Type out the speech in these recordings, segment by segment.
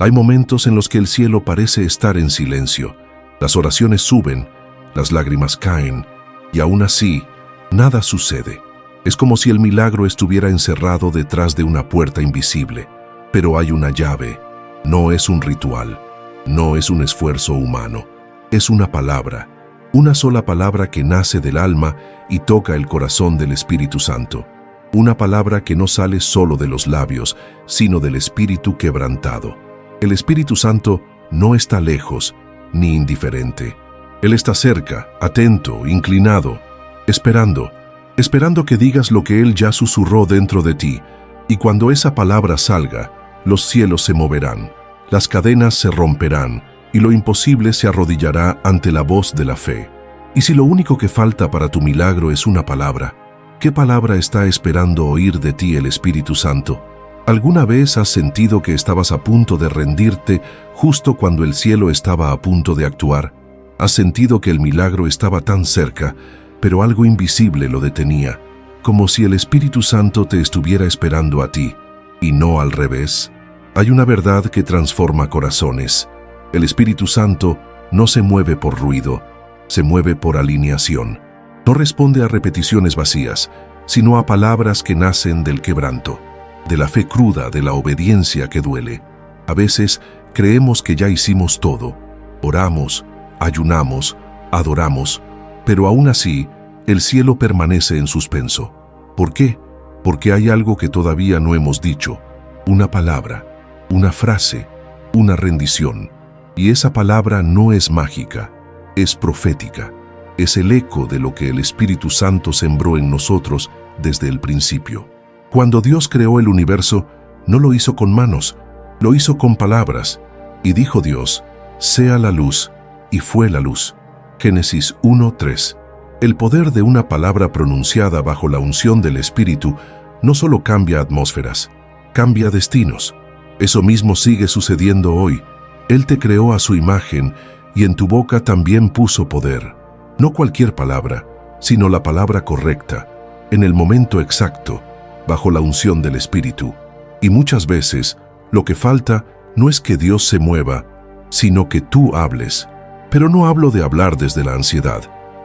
Hay momentos en los que el cielo parece estar en silencio. Las oraciones suben, las lágrimas caen, y aún así, nada sucede. Es como si el milagro estuviera encerrado detrás de una puerta invisible. Pero hay una llave. No es un ritual. No es un esfuerzo humano. Es una palabra. Una sola palabra que nace del alma y toca el corazón del Espíritu Santo. Una palabra que no sale solo de los labios, sino del espíritu quebrantado. El Espíritu Santo no está lejos ni indiferente. Él está cerca, atento, inclinado, esperando que digas lo que Él ya susurró dentro de ti. Y cuando esa palabra salga, los cielos se moverán, las cadenas se romperán y lo imposible se arrodillará ante la voz de la fe. Y si lo único que falta para tu milagro es una palabra, ¿qué palabra está esperando oír de ti el Espíritu Santo? ¿Alguna vez has sentido que estabas a punto de rendirte justo cuando el cielo estaba a punto de actuar? ¿Has sentido que el milagro estaba tan cerca, pero algo invisible lo detenía, como si el Espíritu Santo te estuviera esperando a ti, y no al revés? Hay una verdad que transforma corazones. El Espíritu Santo no se mueve por ruido, se mueve por alineación. No responde a repeticiones vacías, sino a palabras que nacen del quebranto, de la fe cruda, de la obediencia que duele. A veces creemos que ya hicimos todo. Oramos, ayunamos, adoramos, pero aún así, el cielo permanece en suspenso. ¿Por qué? Porque hay algo que todavía no hemos dicho. Una palabra, una frase, una rendición. Y esa palabra no es mágica, es profética. Es el eco de lo que el Espíritu Santo sembró en nosotros desde el principio. Cuando Dios creó el universo, no lo hizo con manos, lo hizo con palabras. Y dijo Dios, sea la luz, y fue la luz. Génesis 1:3. El poder de una palabra pronunciada bajo la unción del Espíritu no solo cambia atmósferas, cambia destinos. Eso mismo sigue sucediendo hoy. Él te creó a su imagen y en tu boca también puso poder. No cualquier palabra, sino la palabra correcta, en el momento exacto, bajo la unción del Espíritu. Y muchas veces, lo que falta no es que Dios se mueva, sino que tú hables. Pero no hablo de hablar desde la ansiedad.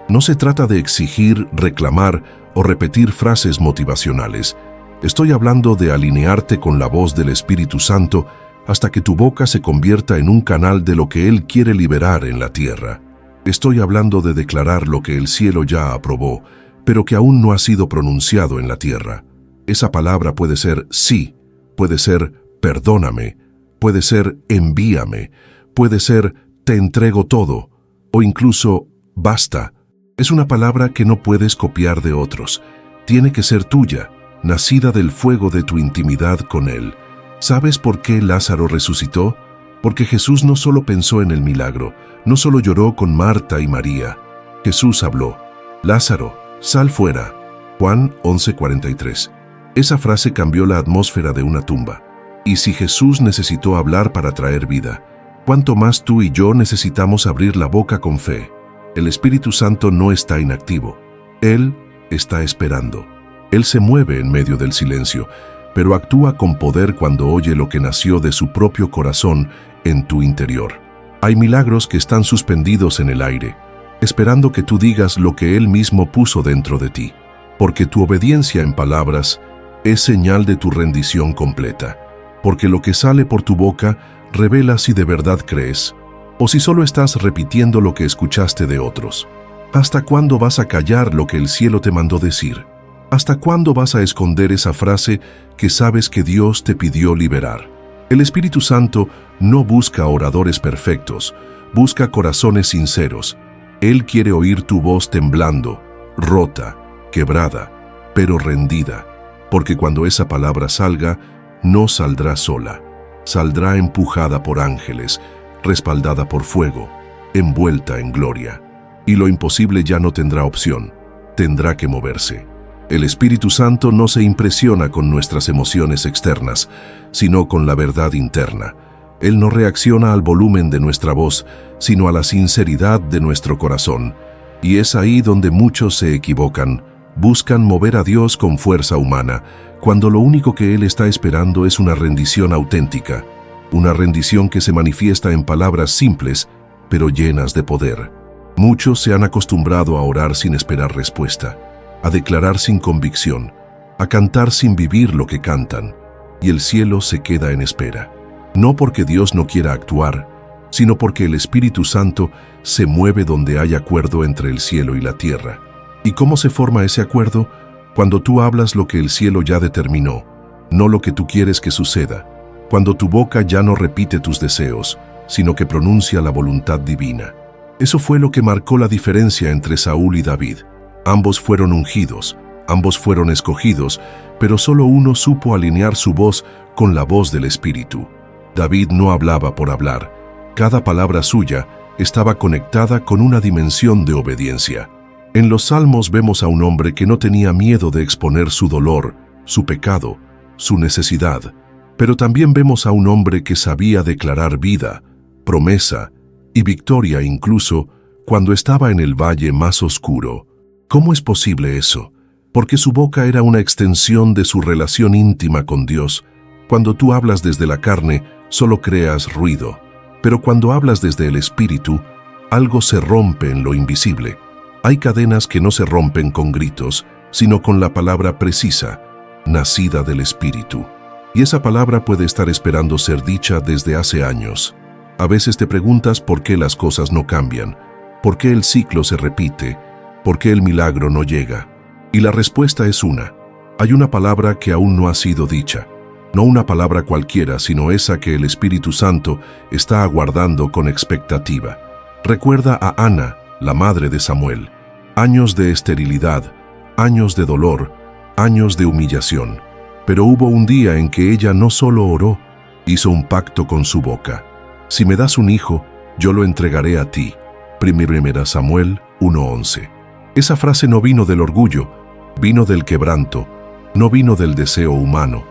No se trata de exigir, reclamar o repetir frases motivacionales. Estoy hablando de alinearte con la voz del Espíritu Santo hasta que tu boca se convierta en un canal de lo que Él quiere liberar en la tierra. Estoy hablando de declarar lo que el cielo ya aprobó, pero que aún no ha sido pronunciado en la tierra. Esa palabra puede ser sí, puede ser perdóname, puede ser envíame, puede ser te entrego todo, o incluso basta. Es una palabra que no puedes copiar de otros. Tiene que ser tuya, nacida del fuego de tu intimidad con Él. ¿Sabes por qué Lázaro resucitó? Porque Jesús no solo pensó en el milagro, no solo lloró con Marta y María. Jesús habló, Lázaro, sal fuera. Juan 11:43. Esa frase cambió la atmósfera de una tumba. Y si Jesús necesitó hablar para traer vida, ¿cuánto más tú y yo necesitamos abrir la boca con fe? El Espíritu Santo no está inactivo. Él está esperando. Él se mueve en medio del silencio, pero actúa con poder cuando oye lo que nació de su propio corazón en tu interior. Hay milagros que están suspendidos en el aire, esperando que tú digas lo que Él mismo puso dentro de ti, porque tu obediencia en palabras es señal de tu rendición completa, porque lo que sale por tu boca revela si de verdad crees, o si solo estás repitiendo lo que escuchaste de otros. ¿Hasta cuándo vas a callar lo que el cielo te mandó decir? ¿Hasta cuándo vas a esconder esa frase que sabes que Dios te pidió liberar? El Espíritu Santo no busca oradores perfectos, busca corazones sinceros. Él quiere oír tu voz temblando, rota, quebrada, pero rendida, porque cuando esa palabra salga, no saldrá sola, saldrá empujada por ángeles, respaldada por fuego, envuelta en gloria. Y lo imposible ya no tendrá opción, tendrá que moverse. El Espíritu Santo no se impresiona con nuestras emociones externas, sino con la verdad interna. Él no reacciona al volumen de nuestra voz, sino a la sinceridad de nuestro corazón. Y es ahí donde muchos se equivocan. Buscan mover a Dios con fuerza humana, cuando lo único que Él está esperando es una rendición auténtica. una rendición que se manifiesta en palabras simples, pero llenas de poder. Muchos se han acostumbrado a orar sin esperar respuesta, a declarar sin convicción, a cantar sin vivir lo que cantan, y el cielo se queda en espera. No porque Dios no quiera actuar, sino porque el Espíritu Santo se mueve donde hay acuerdo entre el cielo y la tierra. ¿Y cómo se forma ese acuerdo? Cuando tú hablas lo que el cielo ya determinó, no lo que tú quieres que suceda. Cuando tu boca ya no repite tus deseos, sino que pronuncia la voluntad divina. Eso fue lo que marcó la diferencia entre Saúl y David. Ambos fueron ungidos, ambos fueron escogidos, pero solo uno supo alinear su voz con la voz del Espíritu. David no hablaba por hablar. Cada palabra suya estaba conectada con una dimensión de obediencia. En los Salmos vemos a un hombre que no tenía miedo de exponer su dolor, su pecado, su necesidad, pero también vemos a un hombre que sabía declarar vida, promesa y victoria incluso cuando estaba en el valle más oscuro. ¿Cómo es posible eso? Porque su boca era una extensión de su relación íntima con Dios. Cuando tú hablas desde la carne, solo creas ruido. Pero cuando hablas desde el Espíritu, algo se rompe en lo invisible. Hay cadenas que no se rompen con gritos, sino con la palabra precisa, nacida del Espíritu. Y esa palabra puede estar esperando ser dicha desde hace años. A veces te preguntas por qué las cosas no cambian, por qué el ciclo se repite, por qué el milagro no llega. Y la respuesta es una. Hay una palabra que aún no ha sido dicha. No una palabra cualquiera, sino esa que el Espíritu Santo está aguardando con expectativa. Recuerda a Ana, la madre de Samuel. Años de esterilidad, años de dolor, años de humillación. Pero hubo un día en que ella no solo oró, hizo un pacto con su boca. Si me das un hijo, yo lo entregaré a ti. 1 Samuel 1:11. Esa frase no vino del orgullo, vino del quebranto, no vino del deseo humano,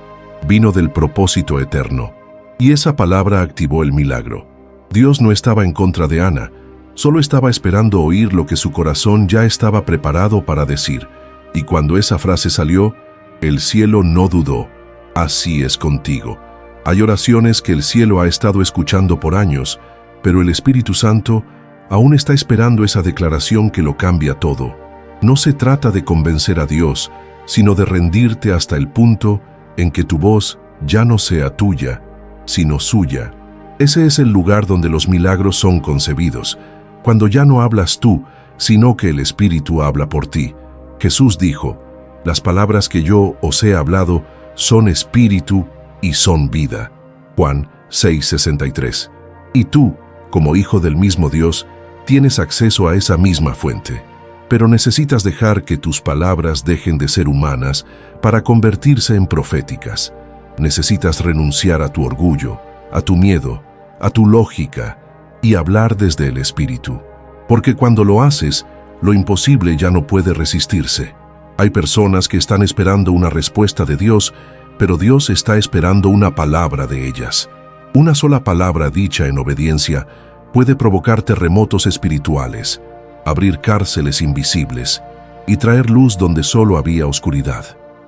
vino del propósito eterno. Y esa palabra activó el milagro. Dios no estaba en contra de Ana, solo estaba esperando oír lo que su corazón ya estaba preparado para decir. Y cuando esa frase salió, el cielo no dudó. Así es contigo. Hay oraciones que el cielo ha estado escuchando por años, pero el Espíritu Santo aún está esperando esa declaración que lo cambia todo. No se trata de convencer a Dios, sino de rendirte hasta el punto en que tu voz ya no sea tuya, sino suya. Ese es el lugar donde los milagros son concebidos, cuando ya no hablas tú, sino que el Espíritu habla por ti. Jesús dijo, las palabras que yo os he hablado son espíritu y son vida. Juan 6:63. Y tú, como hijo del mismo Dios, tienes acceso a esa misma fuente. Pero necesitas dejar que tus palabras dejen de ser humanas para convertirse en proféticas. Necesitas renunciar a tu orgullo, a tu miedo, a tu lógica y hablar desde el Espíritu. Porque cuando lo haces, lo imposible ya no puede resistirse. Hay personas que están esperando una respuesta de Dios, pero Dios está esperando una palabra de ellas. Una sola palabra dicha en obediencia puede provocar terremotos espirituales, abrir cárceles invisibles y traer luz donde solo había oscuridad.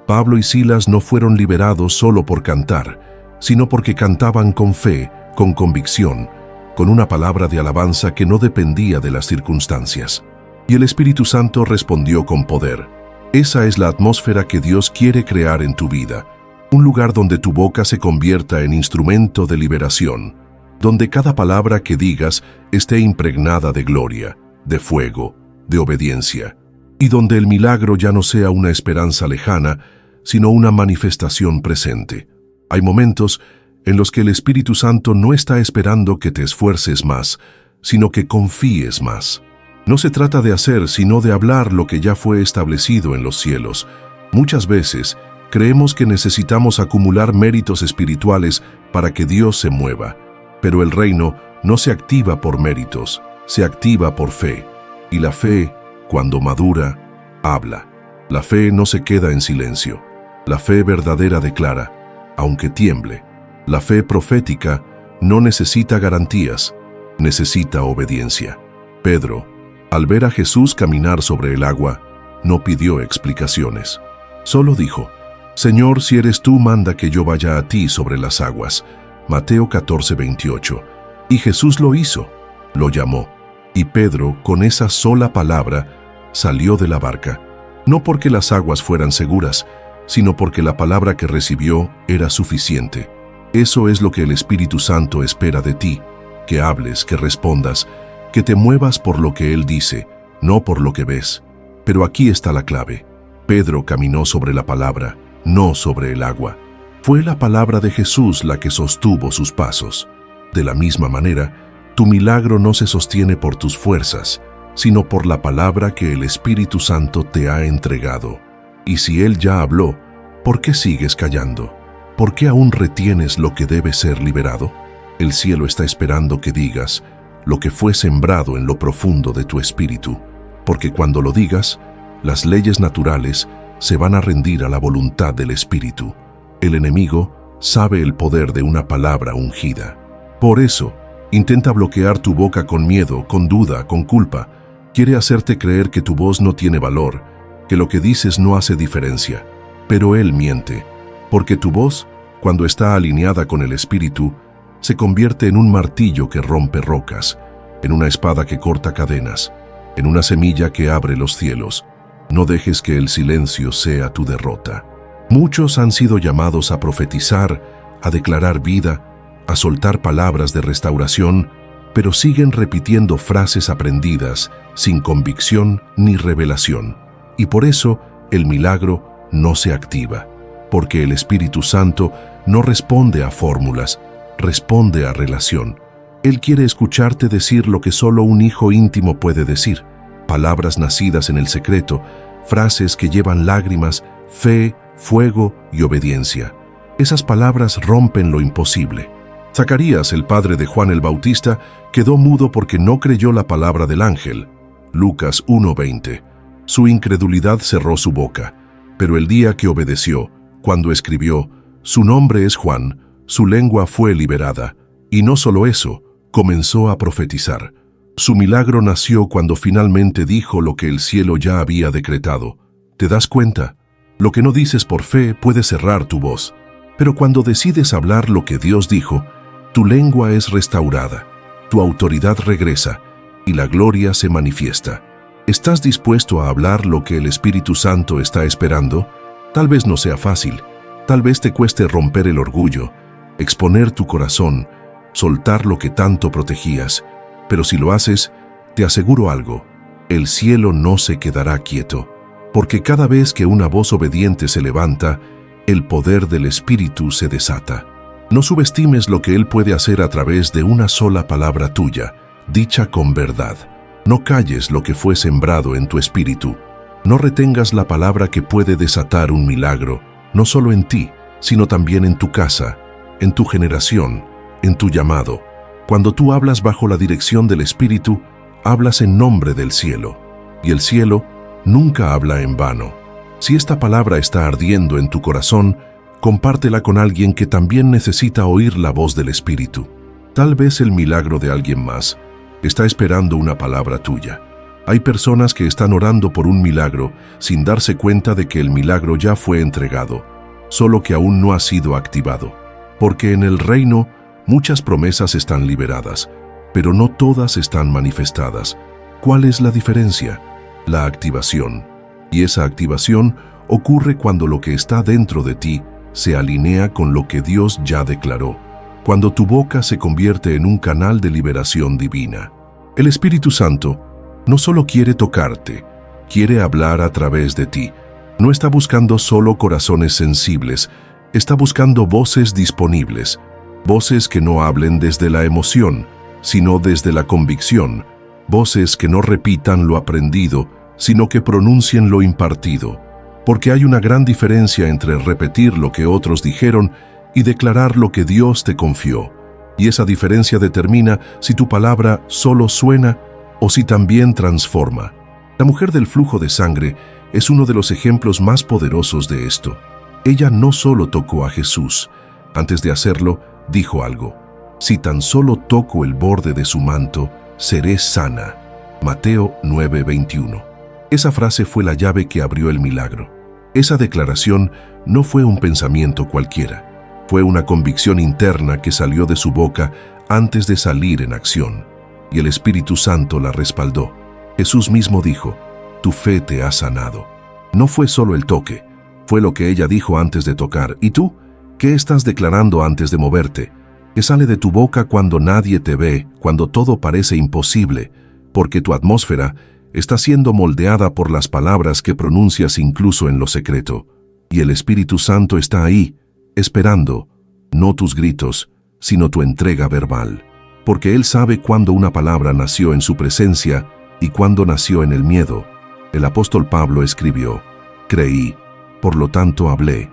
Pablo y Silas no fueron liberados solo por cantar, sino porque cantaban con fe, con convicción, con una palabra de alabanza que no dependía de las circunstancias. Y el Espíritu Santo respondió con poder. Esa es la atmósfera que Dios quiere crear en tu vida, un lugar donde tu boca se convierta en instrumento de liberación, donde cada palabra que digas esté impregnada de gloria, de fuego, de obediencia, y donde el milagro ya no sea una esperanza lejana, sino una manifestación presente. Hay momentos en los que el Espíritu Santo no está esperando que te esfuerces más, sino que confíes más. No se trata de hacer, sino de hablar lo que ya fue establecido en los cielos. Muchas veces creemos que necesitamos acumular méritos espirituales para que Dios se mueva, pero el reino no se activa por méritos, se activa por fe. Y la fe, cuando madura, habla. La fe no se queda en silencio. La fe verdadera declara, aunque tiemble. La fe profética no necesita garantías, necesita obediencia. Pedro, al ver a Jesús caminar sobre el agua, no pidió explicaciones. Solo dijo, Señor, si eres tú, manda que yo vaya a ti sobre las aguas. Mateo 14:28. Y Jesús lo hizo, lo llamó, y Pedro, con esa sola palabra, salió de la barca, no porque las aguas fueran seguras, sino porque la palabra que recibió era suficiente. Eso es lo que el Espíritu Santo espera de ti, que hables, que respondas, que te muevas por lo que Él dice, no por lo que ves. Pero aquí está la clave. Pedro caminó sobre la palabra, no sobre el agua. Fue la palabra de Jesús la que sostuvo sus pasos. De la misma manera, tu milagro no se sostiene por tus fuerzas, sino por la palabra que el Espíritu Santo te ha entregado. Y si Él ya habló, ¿por qué sigues callando? ¿Por qué aún retienes lo que debe ser liberado? El cielo está esperando que digas lo que fue sembrado en lo profundo de tu espíritu, porque cuando lo digas, las leyes naturales se van a rendir a la voluntad del Espíritu. El enemigo sabe el poder de una palabra ungida. Por eso, intenta bloquear tu boca con miedo, con duda, con culpa. Quiere hacerte creer que tu voz no tiene valor, que lo que dices no hace diferencia. Pero él miente, porque tu voz, cuando está alineada con el Espíritu, se convierte en un martillo que rompe rocas, en una espada que corta cadenas, en una semilla que abre los cielos. No dejes que el silencio sea tu derrota. Muchos han sido llamados a profetizar, a declarar vida, a soltar palabras de restauración, pero siguen repitiendo frases aprendidas, sin convicción ni revelación. Y por eso el milagro no se activa, porque el Espíritu Santo no responde a fórmulas, responde a relación. Él quiere escucharte decir lo que solo un hijo íntimo puede decir, palabras nacidas en el secreto, frases que llevan lágrimas, fe, fuego y obediencia. Esas palabras rompen lo imposible. Zacarías, el padre de Juan el Bautista, quedó mudo porque no creyó la palabra del ángel. Lucas 1:20. Su incredulidad cerró su boca, pero el día que obedeció, cuando escribió, «Su nombre es Juan», su lengua fue liberada. Y no solo eso, comenzó a profetizar. Su milagro nació cuando finalmente dijo lo que el cielo ya había decretado. ¿Te das cuenta? Lo que no dices por fe puede cerrar tu voz. Pero cuando decides hablar lo que Dios dijo, tu lengua es restaurada, tu autoridad regresa y la gloria se manifiesta. ¿Estás dispuesto a hablar lo que el Espíritu Santo está esperando? Tal vez no sea fácil, tal vez te cueste romper el orgullo, exponer tu corazón, soltar lo que tanto protegías, pero si lo haces, te aseguro algo, el cielo no se quedará quieto, porque cada vez que una voz obediente se levanta, el poder del Espíritu se desata. No subestimes lo que Él puede hacer a través de una sola palabra tuya, dicha con verdad. No calles lo que fue sembrado en tu espíritu. No retengas la palabra que puede desatar un milagro, no solo en ti, sino también en tu casa, en tu generación, en tu llamado. Cuando tú hablas bajo la dirección del Espíritu, hablas en nombre del cielo. Y el cielo nunca habla en vano. Si esta palabra está ardiendo en tu corazón, compártela con alguien que también necesita oír la voz del Espíritu. Tal vez el milagro de alguien más está esperando una palabra tuya. Hay personas que están orando por un milagro sin darse cuenta de que el milagro ya fue entregado, solo que aún no ha sido activado. Porque en el reino muchas promesas están liberadas, pero no todas están manifestadas. ¿Cuál es la diferencia? La activación. Y esa activación ocurre cuando lo que está dentro de ti se alinea con lo que Dios ya declaró, cuando tu boca se convierte en un canal de liberación divina. El Espíritu Santo no solo quiere tocarte, quiere hablar a través de ti. No está buscando solo corazones sensibles, está buscando voces disponibles, voces que no hablen desde la emoción, sino desde la convicción, voces que no repitan lo aprendido, sino que pronuncien lo impartido. Porque hay una gran diferencia entre repetir lo que otros dijeron y declarar lo que Dios te confió. Y esa diferencia determina si tu palabra solo suena o si también transforma. La mujer del flujo de sangre es uno de los ejemplos más poderosos de esto. Ella no solo tocó a Jesús. Antes de hacerlo, dijo algo. Si tan solo toco el borde de su manto, seré sana. Mateo 9:21. Esa frase fue la llave que abrió el milagro. Esa declaración no fue un pensamiento cualquiera. Fue una convicción interna que salió de su boca antes de salir en acción, y el Espíritu Santo la respaldó. Jesús mismo dijo: «Tu fe te ha sanado». No fue solo el toque, fue lo que ella dijo antes de tocar. ¿Y tú? ¿Qué estás declarando antes de moverte? ¿Qué sale de tu boca cuando nadie te ve, cuando todo parece imposible? Porque tu atmósfera está siendo moldeada por las palabras que pronuncias incluso en lo secreto. Y el Espíritu Santo está ahí, esperando, no tus gritos, sino tu entrega verbal. Porque Él sabe cuándo una palabra nació en su presencia y cuándo nació en el miedo. El apóstol Pablo escribió: «Creí, por lo tanto hablé».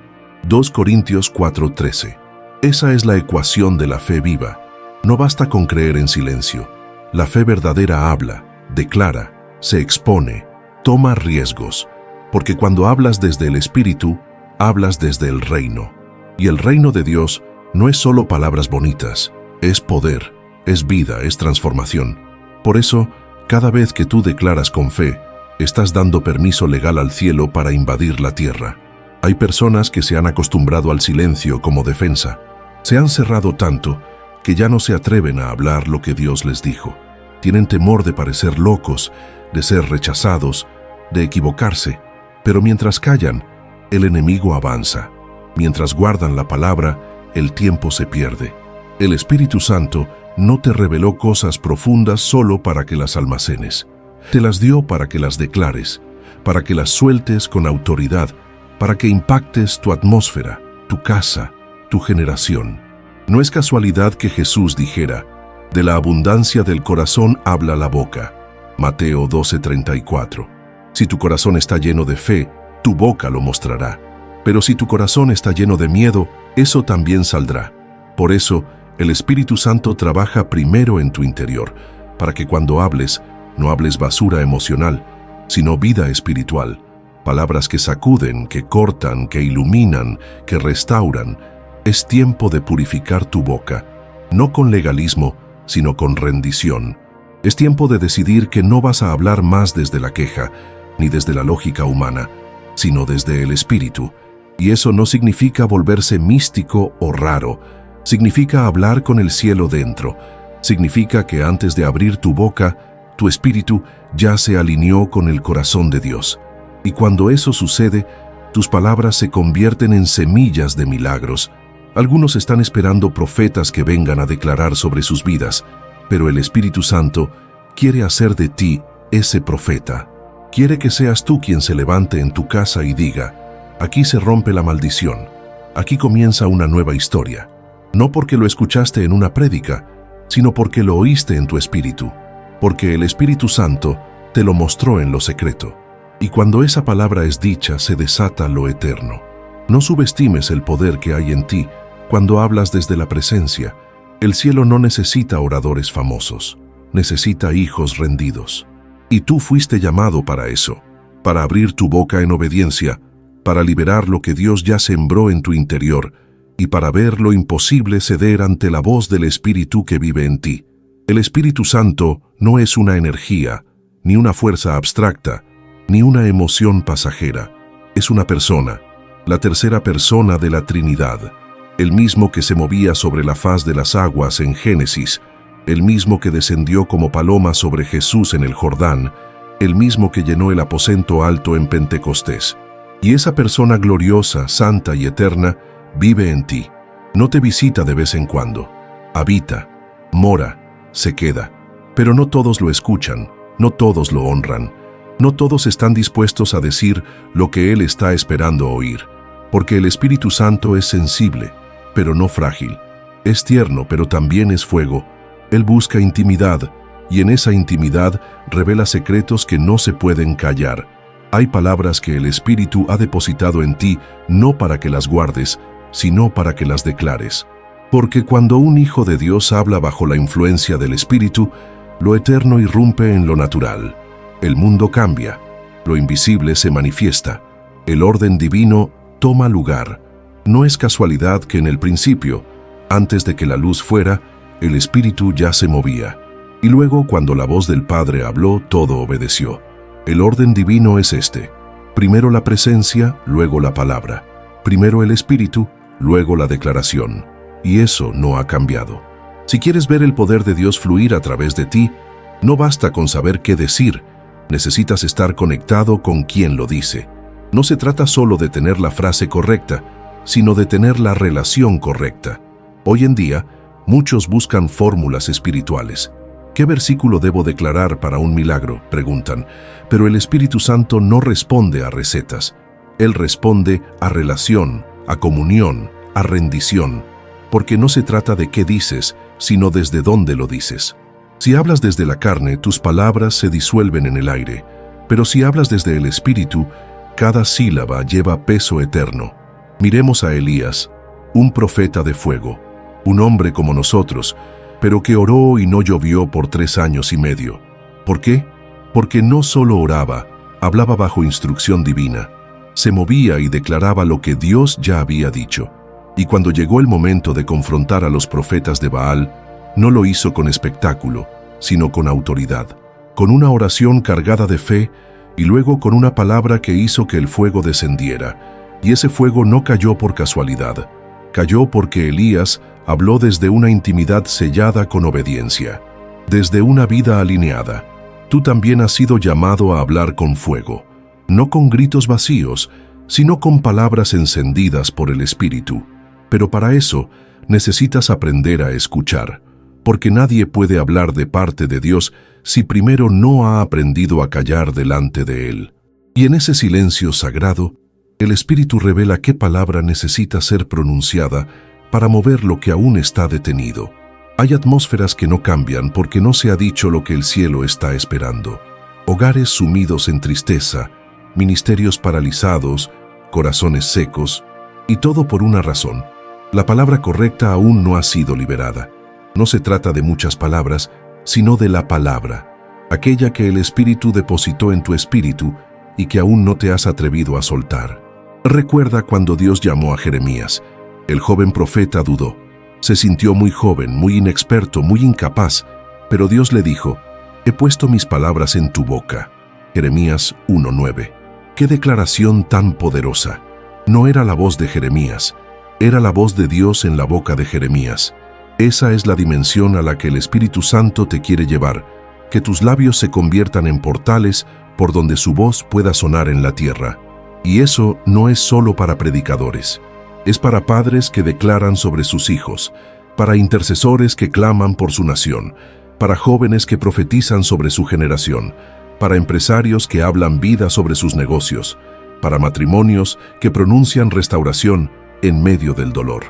2 Corintios 4:13. Esa es la ecuación de la fe viva. No basta con creer en silencio. La fe verdadera habla, declara, se expone, toma riesgos. Porque cuando hablas desde el Espíritu, hablas desde el reino. Y el reino de Dios no es solo palabras bonitas, es poder, es vida, es transformación. Por eso, cada vez que tú declaras con fe, estás dando permiso legal al cielo para invadir la tierra. Hay personas que se han acostumbrado al silencio como defensa. Se han cerrado tanto que ya no se atreven a hablar lo que Dios les dijo. Tienen temor de parecer locos, de ser rechazados, de equivocarse. Pero mientras callan, el enemigo avanza. Mientras guardan la palabra, el tiempo se pierde. El Espíritu Santo no te reveló cosas profundas solo para que las almacenes. Te las dio para que las declares, para que las sueltes con autoridad, para que impactes tu atmósfera, tu casa, tu generación. No es casualidad que Jesús dijera: «De la abundancia del corazón habla la boca». Mateo 12:34. Si tu corazón está lleno de fe, tu boca lo mostrará. Pero si tu corazón está lleno de miedo, eso también saldrá. Por eso, el Espíritu Santo trabaja primero en tu interior, para que cuando hables, no hables basura emocional, sino vida espiritual. Palabras que sacuden, que cortan, que iluminan, que restauran. Es tiempo de purificar tu boca, no con legalismo, sino con rendición. Es tiempo de decidir que no vas a hablar más desde la queja, ni desde la lógica humana, sino desde el Espíritu. Y eso no significa volverse místico o raro. Significa hablar con el cielo dentro. Significa que antes de abrir tu boca, tu espíritu ya se alineó con el corazón de Dios. Y cuando eso sucede, tus palabras se convierten en semillas de milagros. Algunos están esperando profetas que vengan a declarar sobre sus vidas, pero el Espíritu Santo quiere hacer de ti ese profeta. Quiere que seas tú quien se levante en tu casa y diga: «Aquí se rompe la maldición, aquí comienza una nueva historia». No porque lo escuchaste en una prédica, sino porque lo oíste en tu espíritu, porque el Espíritu Santo te lo mostró en lo secreto. Y cuando esa palabra es dicha, se desata lo eterno. No subestimes el poder que hay en ti cuando hablas desde la presencia. El cielo no necesita oradores famosos, necesita hijos rendidos. Y tú fuiste llamado para eso, para abrir tu boca en obediencia, para liberar lo que Dios ya sembró en tu interior y para ver lo imposible ceder ante la voz del Espíritu que vive en ti. El Espíritu Santo no es una energía, ni una fuerza abstracta, ni una emoción pasajera. Es una persona, la tercera persona de la Trinidad, el mismo que se movía sobre la faz de las aguas en Génesis, el mismo que descendió como paloma sobre Jesús en el Jordán, el mismo que llenó el aposento alto en Pentecostés. Y esa persona gloriosa, santa y eterna vive en ti. No te visita de vez en cuando. Habita, mora, se queda. Pero no todos lo escuchan, no todos lo honran. No todos están dispuestos a decir lo que Él está esperando oír. Porque el Espíritu Santo es sensible, pero no frágil. Es tierno, pero también es fuego. Él busca intimidad, y en esa intimidad revela secretos que no se pueden callar. Hay palabras que el Espíritu ha depositado en ti, no para que las guardes, sino para que las declares. Porque cuando un hijo de Dios habla bajo la influencia del Espíritu, lo eterno irrumpe en lo natural. El mundo cambia, lo invisible se manifiesta, el orden divino toma lugar. No es casualidad que en el principio, antes de que la luz fuera, el Espíritu ya se movía. Y luego, cuando la voz del Padre habló, todo obedeció. El orden divino es este: primero la presencia, luego la palabra. Primero el Espíritu, luego la declaración, y eso no ha cambiado. Si quieres ver el poder de Dios fluir a través de ti, no basta con saber qué decir, necesitas estar conectado con quien lo dice. No se trata solo de tener la frase correcta, sino de tener la relación correcta. Hoy en día, muchos buscan fórmulas espirituales. ¿Qué versículo debo declarar para un milagro?, preguntan, pero el Espíritu Santo no responde a recetas. Él responde a relación, a comunión, a rendición, porque no se trata de qué dices, sino desde dónde lo dices. Si hablas desde la carne, tus palabras se disuelven en el aire, pero si hablas desde el Espíritu, cada sílaba lleva peso eterno. Miremos a Elías, un profeta de fuego, un hombre como nosotros, pero que oró y no llovió por 3 años y medio. ¿Por qué? Porque no solo oraba, hablaba bajo instrucción divina. Se movía y declaraba lo que Dios ya había dicho. Y cuando llegó el momento de confrontar a los profetas de Baal, no lo hizo con espectáculo, sino con autoridad, con una oración cargada de fe y luego con una palabra que hizo que el fuego descendiera. Y ese fuego no cayó por casualidad, cayó porque Elías habló desde una intimidad sellada con obediencia, desde una vida alineada. Tú también has sido llamado a hablar con fuego, no con gritos vacíos, sino con palabras encendidas por el Espíritu. Pero para eso necesitas aprender a escuchar, porque nadie puede hablar de parte de Dios si primero no ha aprendido a callar delante de Él. Y en ese silencio sagrado, el Espíritu revela qué palabra necesita ser pronunciada para mover lo que aún está detenido. Hay atmósferas que no cambian porque no se ha dicho lo que el cielo está esperando. Hogares sumidos en tristeza, ministerios paralizados, corazones secos, y todo por una razón. La palabra correcta aún no ha sido liberada. No se trata de muchas palabras, sino de la palabra, aquella que el Espíritu depositó en tu espíritu y que aún no te has atrevido a soltar. Recuerda cuando Dios llamó a Jeremías. El joven profeta dudó. Se sintió muy joven, muy inexperto, muy incapaz, pero Dios le dijo: «He puesto mis palabras en tu boca». Jeremías 1:9. ¡Qué declaración tan poderosa! No era la voz de Jeremías, era la voz de Dios en la boca de Jeremías. Esa es la dimensión a la que el Espíritu Santo te quiere llevar, que tus labios se conviertan en portales por donde su voz pueda sonar en la tierra. Y eso no es solo para predicadores. Es para padres que declaran sobre sus hijos, para intercesores que claman por su nación, para jóvenes que profetizan sobre su generación, para empresarios que hablan vida sobre sus negocios, para matrimonios que pronuncian restauración en medio del dolor.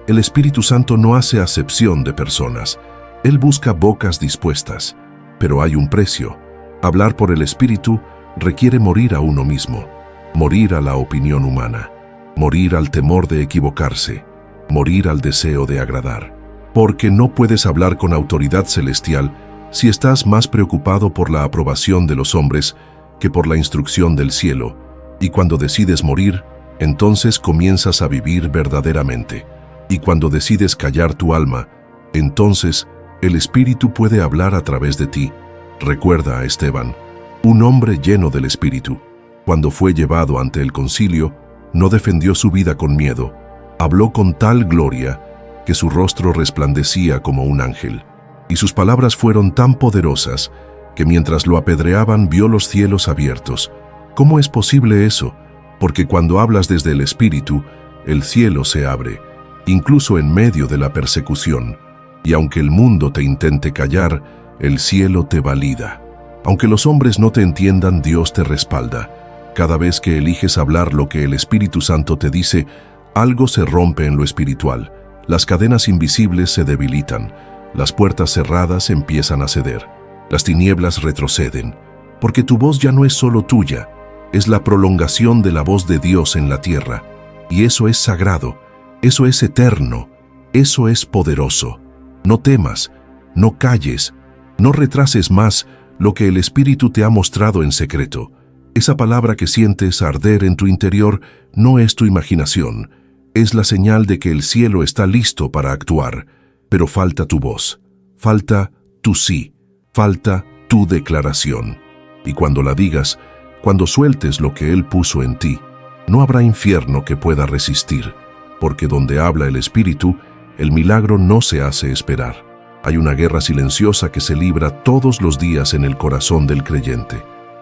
El Espíritu Santo no hace acepción de personas. Él busca bocas dispuestas. Pero hay un precio. Hablar por el Espíritu requiere morir a uno mismo, morir a la opinión humana, morir al temor de equivocarse, morir al deseo de agradar. Porque no puedes hablar con autoridad celestial si estás más preocupado por la aprobación de los hombres que por la instrucción del cielo. Y cuando decides morir, entonces comienzas a vivir verdaderamente. Y cuando decides callar tu alma, entonces el Espíritu puede hablar a través de ti. Recuerda a Esteban, un hombre lleno del Espíritu. Cuando fue llevado ante el concilio, no defendió su vida con miedo. Habló con tal gloria que su rostro resplandecía como un ángel. Y sus palabras fueron tan poderosas que mientras lo apedreaban vio los cielos abiertos. ¿Cómo es posible eso? Porque cuando hablas desde el Espíritu, el cielo se abre, incluso en medio de la persecución. Y aunque el mundo te intente callar, el cielo te valida. Aunque los hombres no te entiendan, Dios te respalda. Cada vez que eliges hablar lo que el Espíritu Santo te dice, algo se rompe en lo espiritual. Las cadenas invisibles se debilitan. Las puertas cerradas empiezan a ceder. Las tinieblas retroceden. Porque tu voz ya no es solo tuya, es la prolongación de la voz de Dios en la tierra. Y eso es sagrado, eso es eterno, eso es poderoso. No temas, no calles, no retrases más lo que el Espíritu te ha mostrado en secreto. Esa palabra que sientes arder en tu interior no es tu imaginación, es la señal de que el cielo está listo para actuar, pero falta tu voz, falta tu sí, falta tu declaración. Y cuando la digas, cuando sueltes lo que Él puso en ti, no habrá infierno que pueda resistir. porque donde habla el Espíritu, el milagro no se hace esperar. Hay una guerra silenciosa que se libra todos los días en el corazón del creyente.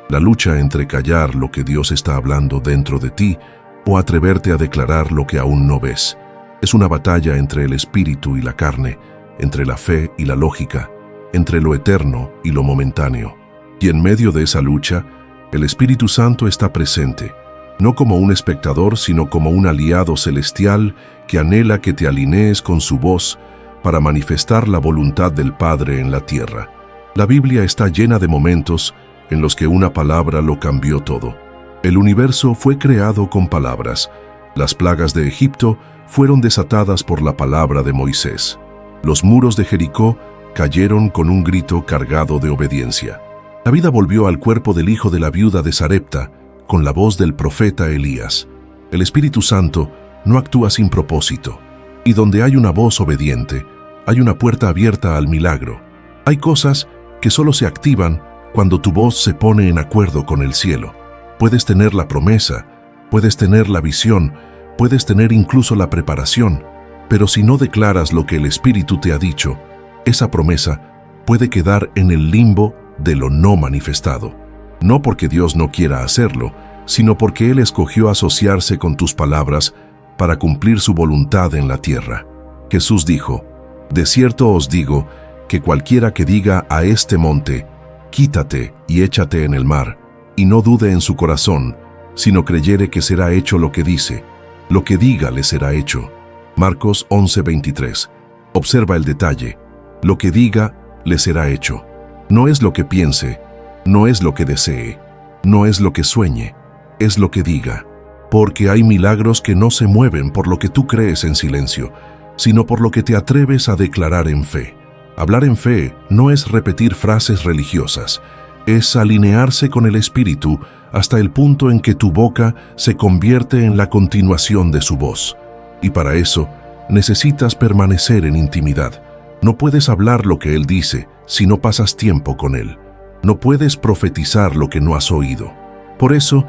La lucha entre callar lo que Dios está hablando dentro de ti o atreverte a declarar lo que aún no ves. Es una batalla entre el espíritu y la carne, entre la fe y la lógica, entre lo eterno y lo momentáneo. Y en medio de esa lucha, el Espíritu Santo está presente, no como un espectador, sino como un aliado celestial que anhela que te alinees con su voz para manifestar la voluntad del Padre en la tierra. La Biblia está llena de momentos en los que una palabra lo cambió todo. El universo fue creado con palabras. Las plagas de Egipto fueron desatadas por la palabra de Moisés. Los muros de Jericó cayeron con un grito cargado de obediencia. La vida volvió al cuerpo del hijo de la viuda de Sarepta con la voz del profeta Elías. El Espíritu Santo no actúa sin propósito. Y donde hay una voz obediente, hay una puerta abierta al milagro. Hay cosas que solo se activan cuando tu voz se pone en acuerdo con el cielo. Puedes tener la promesa, puedes tener la visión, puedes tener incluso la preparación, pero si no declaras lo que el Espíritu te ha dicho, esa promesa puede quedar en el limbo de lo no manifestado. No porque Dios no quiera hacerlo, sino porque Él escogió asociarse con tus palabras para cumplir su voluntad en la tierra. Jesús dijo: «De cierto os digo que cualquiera que diga a este monte, quítate y échate en el mar, y no dude en su corazón, sino creyere que será hecho lo que dice, lo que diga le será hecho». Marcos 11:23. Observa el detalle. Lo que diga le será hecho. No es lo que piense, no es lo que desee, no es lo que sueñe, es lo que diga. Porque hay milagros que no se mueven por lo que tú crees en silencio, sino por lo que te atreves a declarar en fe. Hablar en fe no es repetir frases religiosas, es alinearse con el Espíritu hasta el punto en que tu boca se convierte en la continuación de su voz. Y para eso, necesitas permanecer en intimidad. No puedes hablar lo que Él dice si no pasas tiempo con Él. No puedes profetizar lo que no has oído. Por eso,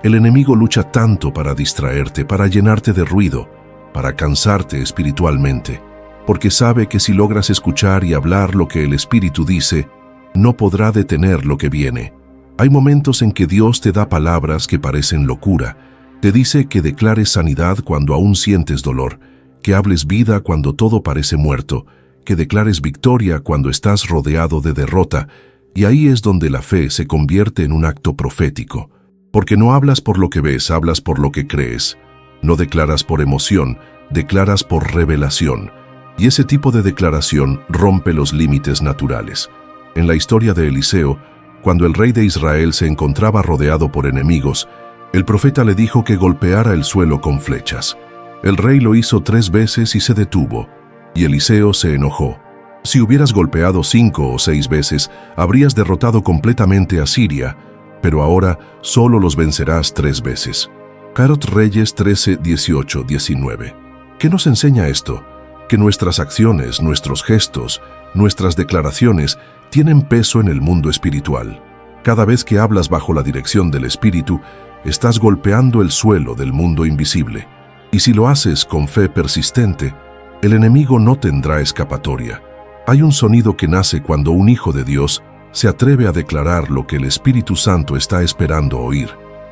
el enemigo lucha tanto para distraerte, para llenarte de ruido, para cansarte espiritualmente, porque sabe que si logras escuchar y hablar lo que el Espíritu dice, no podrá detener lo que viene. Hay momentos en que Dios te da palabras que parecen locura. Te dice que declares sanidad cuando aún sientes dolor, que hables vida cuando todo parece muerto, que declares victoria cuando estás rodeado de derrota, y ahí es donde la fe se convierte en un acto profético. Porque no hablas por lo que ves, hablas por lo que crees. No declaras por emoción, declaras por revelación. Y ese tipo de declaración rompe los límites naturales. En la historia de Eliseo, cuando el rey de Israel se encontraba rodeado por enemigos, el profeta le dijo que golpeara el suelo con flechas. El rey lo hizo 3 veces y se detuvo, y Eliseo se enojó. Si hubieras golpeado 5 o 6 veces, habrías derrotado completamente a Siria, pero ahora solo los vencerás 3 veces. Carot Reyes 13, 18, 19. ¿Qué nos enseña esto? Que nuestras acciones, nuestros gestos, nuestras declaraciones tienen peso en el mundo espiritual. Cada vez que hablas bajo la dirección del Espíritu, estás golpeando el suelo del mundo invisible. Y si lo haces con fe persistente, el enemigo no tendrá escapatoria. Hay un sonido que nace cuando un hijo de Dios se atreve a declarar lo que el Espíritu Santo está esperando oír.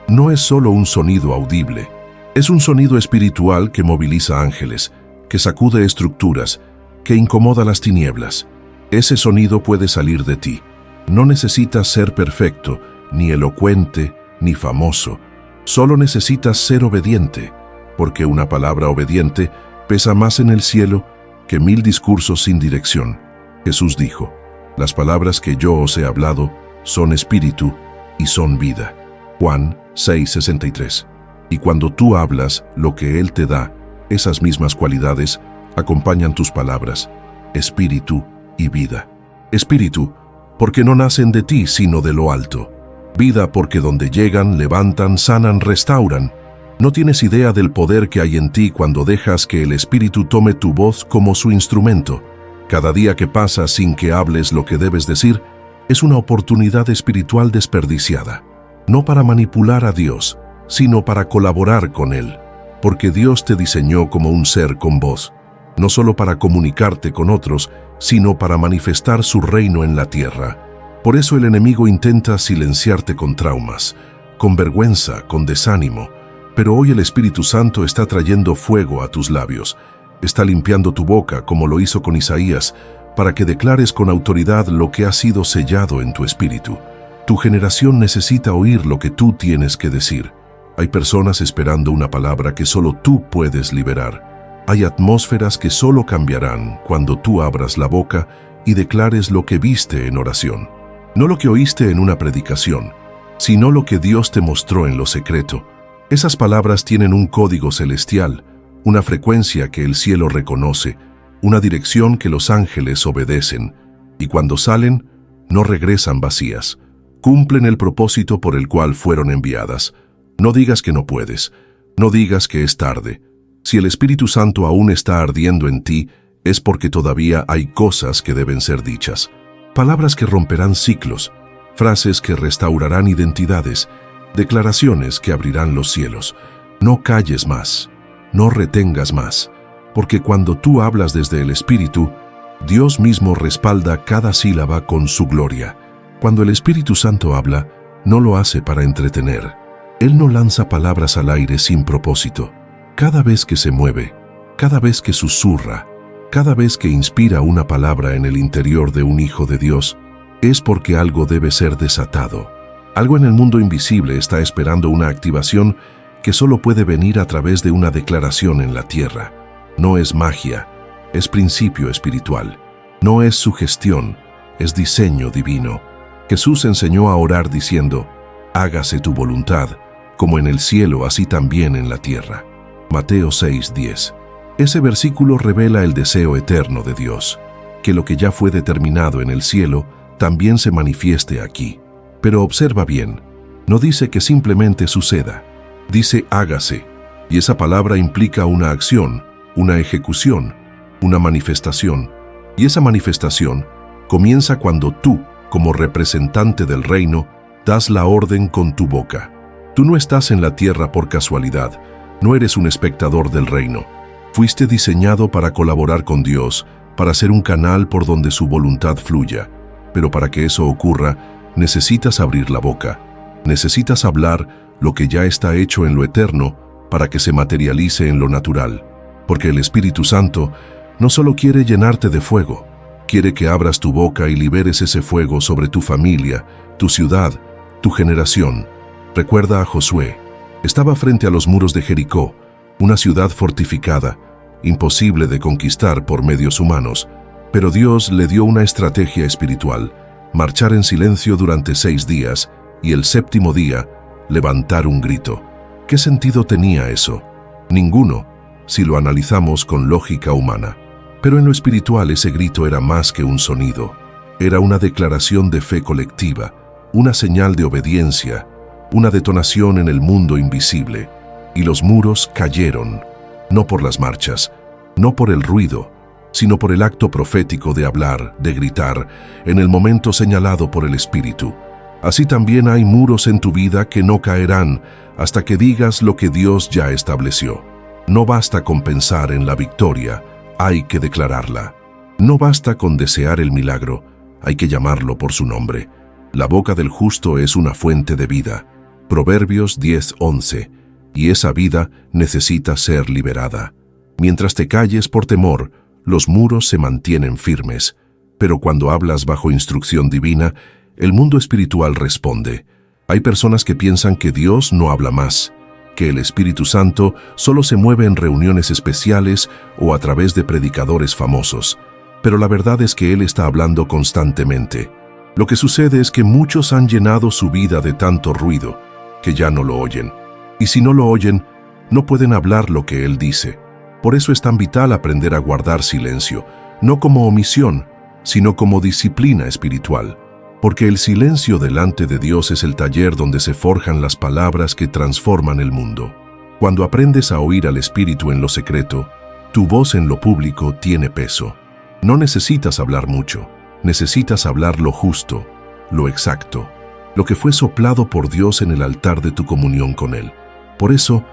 No es solo un sonido audible, es un sonido espiritual que moviliza ángeles, que sacude estructuras, que incomoda las tinieblas. Ese sonido puede salir de ti. No necesitas ser perfecto, ni elocuente, ni famoso. Solo necesitas ser obediente, porque una palabra obediente pesa más en el cielo que 1000 discursos sin dirección. Jesús dijo: «Las palabras que yo os he hablado son espíritu y son vida». Juan 6:63. Y cuando tú hablas lo que Él te da, esas mismas cualidades acompañan tus palabras, espíritu y vida. Espíritu, porque no nacen de ti sino de lo alto. Vida, porque donde llegan, levantan, sanan, restauran. No tienes idea del poder que hay en ti cuando dejas que el Espíritu tome tu voz como su instrumento. Cada día que pasa sin que hables lo que debes decir, es una oportunidad espiritual desperdiciada. No para manipular a Dios, sino para colaborar con Él. porque Dios te diseñó como un ser con voz, no solo para comunicarte con otros, sino para manifestar su reino en la tierra. Por eso el enemigo intenta silenciarte con traumas, con vergüenza, con desánimo, pero hoy el Espíritu Santo está trayendo fuego a tus labios, está limpiando tu boca como lo hizo con Isaías, para que declares con autoridad lo que ha sido sellado en tu espíritu. Tu generación necesita oír lo que tú tienes que decir. Hay personas esperando una palabra que solo tú puedes liberar. Hay atmósferas que solo cambiarán cuando tú abras la boca y declares lo que viste en oración. No lo que oíste en una predicación, sino lo que Dios te mostró en lo secreto. Esas palabras tienen un código celestial, una frecuencia que el cielo reconoce, una dirección que los ángeles obedecen, y cuando salen, no regresan vacías. Cumplen el propósito por el cual fueron enviadas. No digas que no puedes, no digas que es tarde. Si el Espíritu Santo aún está ardiendo en ti, es porque todavía hay cosas que deben ser dichas. Palabras que romperán ciclos, frases que restaurarán identidades, declaraciones que abrirán los cielos. No calles más, no retengas más, porque cuando tú hablas desde el Espíritu, Dios mismo respalda cada sílaba con su gloria. Cuando el Espíritu Santo habla, no lo hace para entretener. Él no lanza palabras al aire sin propósito. Cada vez que se mueve, cada vez que susurra, cada vez que inspira una palabra en el interior de un hijo de Dios, es porque algo debe ser desatado. Algo en el mundo invisible está esperando una activación que solo puede venir a través de una declaración en la tierra. No es magia, es principio espiritual. No es sugestión, es diseño divino. Jesús enseñó a orar diciendo, hágase tu voluntad, como en el cielo, así también en la tierra. Mateo 6:10. Ese versículo revela el deseo eterno de Dios, que lo que ya fue determinado en el cielo también se manifieste aquí. Pero observa bien, no dice que simplemente suceda, dice hágase, y esa palabra implica una acción, una ejecución, una manifestación, y esa manifestación comienza cuando tú, como representante del reino, das la orden con tu boca. Tú no estás en la tierra por casualidad, no eres un espectador del reino. Fuiste diseñado para colaborar con Dios, para ser un canal por donde su voluntad fluya. Pero para que eso ocurra, necesitas abrir la boca. Necesitas hablar lo que ya está hecho en lo eterno para que se materialice en lo natural. Porque el Espíritu Santo no solo quiere llenarte de fuego, quiere que abras tu boca y liberes ese fuego sobre tu familia, tu ciudad, tu generación. Recuerda a Josué. Estaba frente a los muros de Jericó, una ciudad fortificada, imposible de conquistar por medios humanos, pero Dios le dio una estrategia espiritual, marchar en silencio durante 6 días y el 7º día, levantar un grito. ¿Qué sentido tenía eso? Ninguno, si lo analizamos con lógica humana. Pero en lo espiritual ese grito era más que un sonido, era una declaración de fe colectiva, una señal de obediencia, una detonación en el mundo invisible. Y los muros cayeron, no por las marchas, no por el ruido, sino por el acto profético de hablar, de gritar, en el momento señalado por el Espíritu. Así también hay muros en tu vida que no caerán hasta que digas lo que Dios ya estableció. No basta con pensar en la victoria, hay que declararla. No basta con desear el milagro, hay que llamarlo por su nombre. La boca del justo es una fuente de vida. Proverbios 10:11. Y esa vida necesita ser liberada. Mientras te calles por temor, los muros se mantienen firmes, pero cuando hablas bajo instrucción divina, el mundo espiritual responde. Hay personas que piensan que Dios no habla más, que el Espíritu Santo solo se mueve en reuniones especiales o a través de predicadores famosos, pero la verdad es que Él está hablando constantemente. Lo que sucede es que muchos han llenado su vida de tanto ruido, que ya no lo oyen. Y si no lo oyen, no pueden hablar lo que Él dice. Por eso es tan vital aprender a guardar silencio, no como omisión, sino como disciplina espiritual. Porque el silencio delante de Dios es el taller donde se forjan las palabras que transforman el mundo. Cuando aprendes a oír al Espíritu en lo secreto, tu voz en lo público tiene peso. No necesitas hablar mucho, necesitas hablar lo justo, lo exacto, lo que fue soplado por Dios en el altar de tu comunión con Él. Por eso,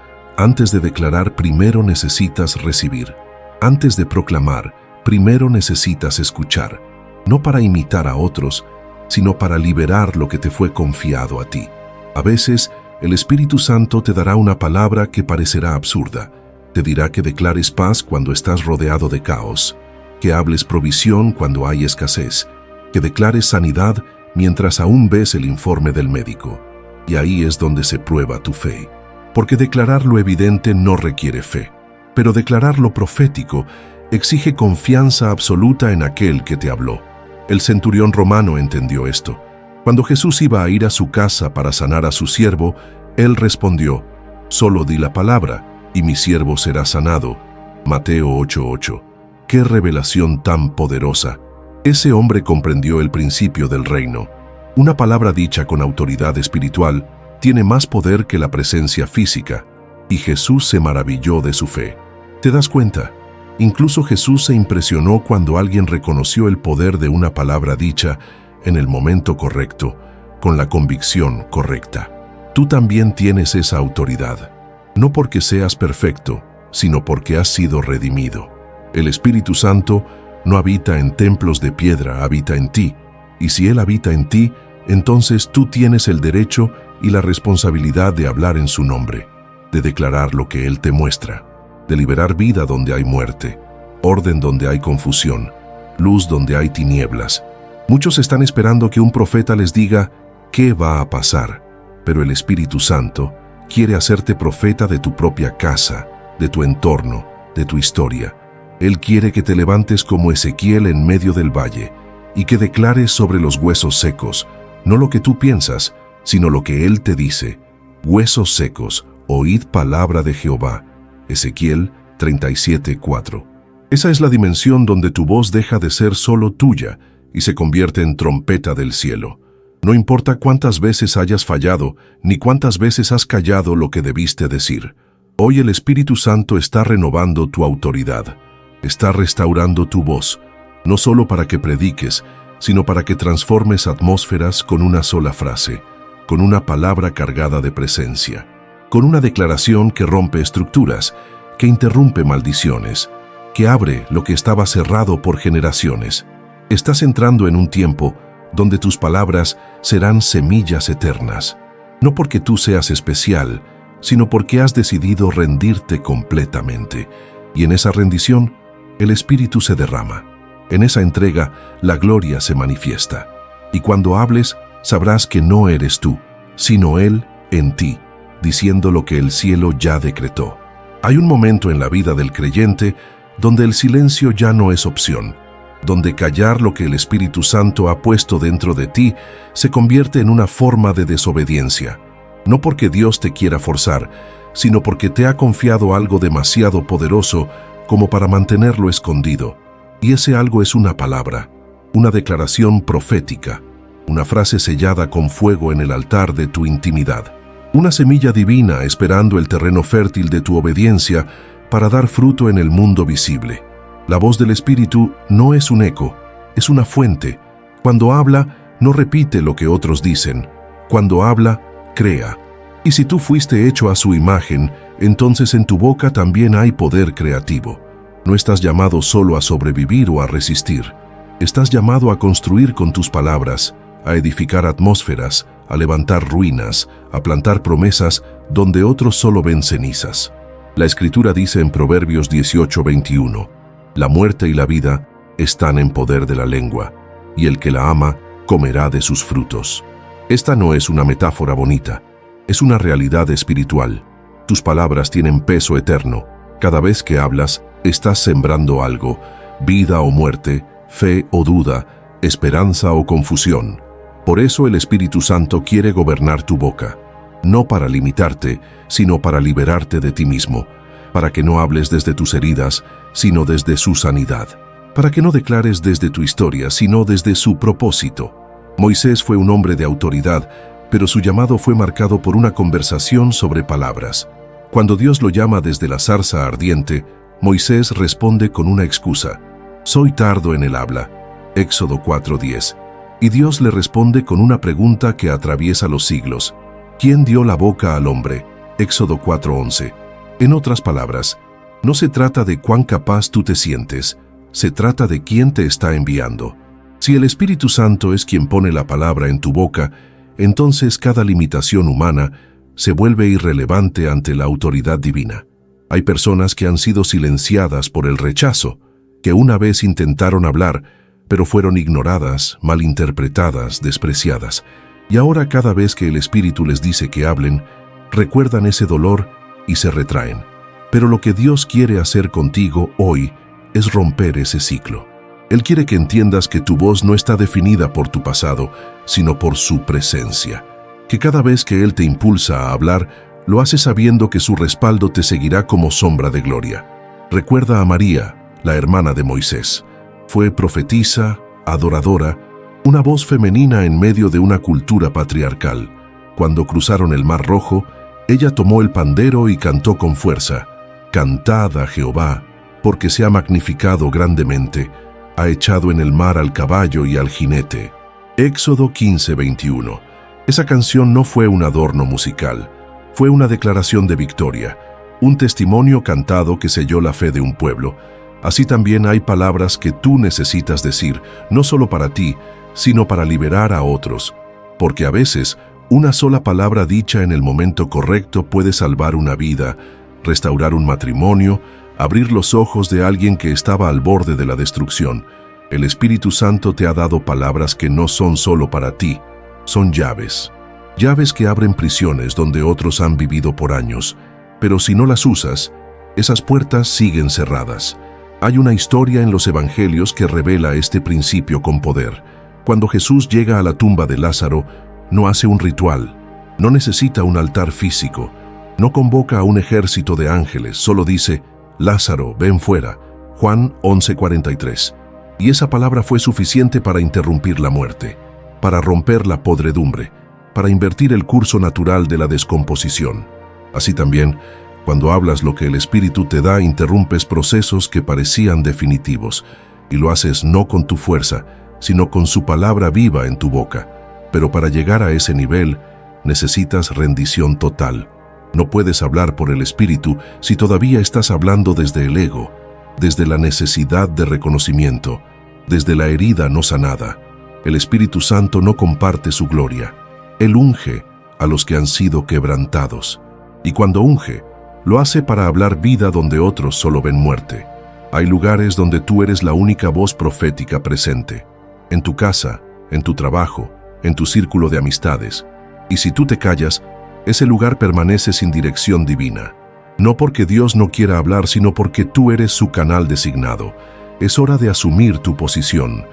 Antes de declarar, primero necesitas recibir. Antes de proclamar, primero necesitas escuchar, no para imitar a otros, sino para liberar lo que te fue confiado a ti. A veces, el Espíritu Santo te dará una palabra que parecerá absurda. Te dirá que declares paz cuando estás rodeado de caos, que hables provisión cuando hay escasez, que declares sanidad mientras aún ves el informe del médico. Y ahí es donde se prueba tu fe. Porque declarar lo evidente no requiere fe, pero declarar lo profético exige confianza absoluta en aquel que te habló. El centurión romano entendió esto. Cuando Jesús iba a ir a su casa para sanar a su siervo, él respondió: «Solo di la palabra, y mi siervo será sanado». Mateo 8:8. ¡Qué revelación tan poderosa! Ese hombre comprendió el principio del reino. Una palabra dicha con autoridad espiritual tiene más poder que la presencia física, y Jesús se maravilló de su fe. ¿Te das cuenta? Incluso Jesús se impresionó cuando alguien reconoció el poder de una palabra dicha en el momento correcto, con la convicción correcta. Tú también tienes esa autoridad, no porque seas perfecto, sino porque has sido redimido. El Espíritu Santo no habita en templos de piedra, habita en ti, y si Él habita en ti, entonces tú tienes el derecho y la responsabilidad de hablar en su nombre, de declarar lo que Él te muestra, de liberar vida donde hay muerte, orden donde hay confusión, luz donde hay tinieblas. Muchos están esperando que un profeta les diga qué va a pasar, pero el Espíritu Santo quiere hacerte profeta de tu propia casa, de tu entorno, de tu historia. Él quiere que te levantes como Ezequiel en medio del valle y que declares sobre los huesos secos, no lo que tú piensas, sino lo que Él te dice. Huesos secos, oíd palabra de Jehová. Ezequiel 37:4. Esa es la dimensión donde tu voz deja de ser solo tuya y se convierte en trompeta del cielo. No importa cuántas veces hayas fallado, ni cuántas veces has callado lo que debiste decir. Hoy el Espíritu Santo está renovando tu autoridad. Está restaurando tu voz, no solo para que prediques, sino para que transformes atmósferas con una sola frase, con una palabra cargada de presencia, con una declaración que rompe estructuras, que interrumpe maldiciones, que abre lo que estaba cerrado por generaciones. Estás entrando en un tiempo donde tus palabras serán semillas eternas, no porque tú seas especial, sino porque has decidido rendirte completamente, y en esa rendición, el Espíritu se derrama. En esa entrega, la gloria se manifiesta. Y cuando hables, sabrás que no eres tú, sino Él en ti, diciendo lo que el cielo ya decretó. Hay un momento en la vida del creyente donde el silencio ya no es opción, donde callar lo que el Espíritu Santo ha puesto dentro de ti se convierte en una forma de desobediencia. No porque Dios te quiera forzar, sino porque te ha confiado algo demasiado poderoso como para mantenerlo escondido. Y ese algo es una palabra, una declaración profética, una frase sellada con fuego en el altar de tu intimidad. Una semilla divina esperando el terreno fértil de tu obediencia para dar fruto en el mundo visible. La voz del Espíritu no es un eco, es una fuente. Cuando habla, no repite lo que otros dicen. Cuando habla, crea. Y si tú fuiste hecho a su imagen, entonces en tu boca también hay poder creativo. No estás llamado solo a sobrevivir o a resistir. Estás llamado a construir con tus palabras, a edificar atmósferas, a levantar ruinas, a plantar promesas donde otros solo ven cenizas. La Escritura dice en Proverbios 18:21, «La muerte y la vida están en poder de la lengua, y el que la ama comerá de sus frutos». Esta no es una metáfora bonita, es una realidad espiritual. Tus palabras tienen peso eterno. Cada vez que hablas, estás sembrando algo, vida o muerte, fe o duda, esperanza o confusión. Por eso el Espíritu Santo quiere gobernar tu boca, no para limitarte, sino para liberarte de ti mismo, para que no hables desde tus heridas, sino desde su sanidad, para que no declares desde tu historia, sino desde su propósito. Moisés fue un hombre de autoridad, pero su llamado fue marcado por una conversación sobre palabras. Cuando Dios lo llama desde la zarza ardiente, Moisés responde con una excusa: «Soy tardo en el habla». Éxodo 4:10. Y Dios le responde con una pregunta que atraviesa los siglos: ¿quién dio la boca al hombre? Éxodo 4:11. En otras palabras, no se trata de cuán capaz tú te sientes, se trata de quién te está enviando. Si el Espíritu Santo es quien pone la palabra en tu boca, entonces cada limitación humana se vuelve irrelevante ante la autoridad divina. Hay personas que han sido silenciadas por el rechazo, que una vez intentaron hablar, pero fueron ignoradas, malinterpretadas, despreciadas. Y ahora cada vez que el Espíritu les dice que hablen, recuerdan ese dolor y se retraen. Pero lo que Dios quiere hacer contigo hoy es romper ese ciclo. Él quiere que entiendas que tu voz no está definida por tu pasado, sino por su presencia. Que cada vez que Él te impulsa a hablar, lo hace sabiendo que su respaldo te seguirá como sombra de gloria. Recuerda a María, la hermana de Moisés. Fue profetisa, adoradora, una voz femenina en medio de una cultura patriarcal. Cuando cruzaron el Mar Rojo, ella tomó el pandero y cantó con fuerza: «Cantad a Jehová, porque se ha magnificado grandemente, ha echado en el mar al caballo y al jinete». Éxodo 15:21. Esa canción no fue un adorno musical, fue una declaración de victoria, un testimonio cantado que selló la fe de un pueblo. Así también hay palabras que tú necesitas decir, no solo para ti, sino para liberar a otros, porque a veces una sola palabra dicha en el momento correcto puede salvar una vida, restaurar un matrimonio, abrir los ojos de alguien que estaba al borde de la destrucción. El Espíritu Santo te ha dado palabras que no son solo para ti, son llaves. Llaves que abren prisiones donde otros han vivido por años, pero si no las usas, esas puertas siguen cerradas. Hay una historia en los evangelios que revela este principio con poder. Cuando Jesús llega a la tumba de Lázaro, no hace un ritual, no necesita un altar físico, no convoca a un ejército de ángeles, solo dice: «Lázaro, ven fuera». Juan 11:43. Y esa palabra fue suficiente para interrumpir la muerte, para romper la podredumbre, para invertir el curso natural de la descomposición. Así también, cuando hablas lo que el Espíritu te da, interrumpes procesos que parecían definitivos, y lo haces no con tu fuerza, sino con su palabra viva en tu boca. Pero para llegar a ese nivel, necesitas rendición total. No puedes hablar por el Espíritu si todavía estás hablando desde el ego, desde la necesidad de reconocimiento, desde la herida no sanada. El Espíritu Santo no comparte su gloria. Él unge a los que han sido quebrantados. Y cuando unge, lo hace para hablar vida donde otros solo ven muerte. Hay lugares donde tú eres la única voz profética presente. En tu casa, en tu trabajo, en tu círculo de amistades. Y si tú te callas, ese lugar permanece sin dirección divina. No porque Dios no quiera hablar, sino porque tú eres su canal designado. Es hora de asumir tu posición,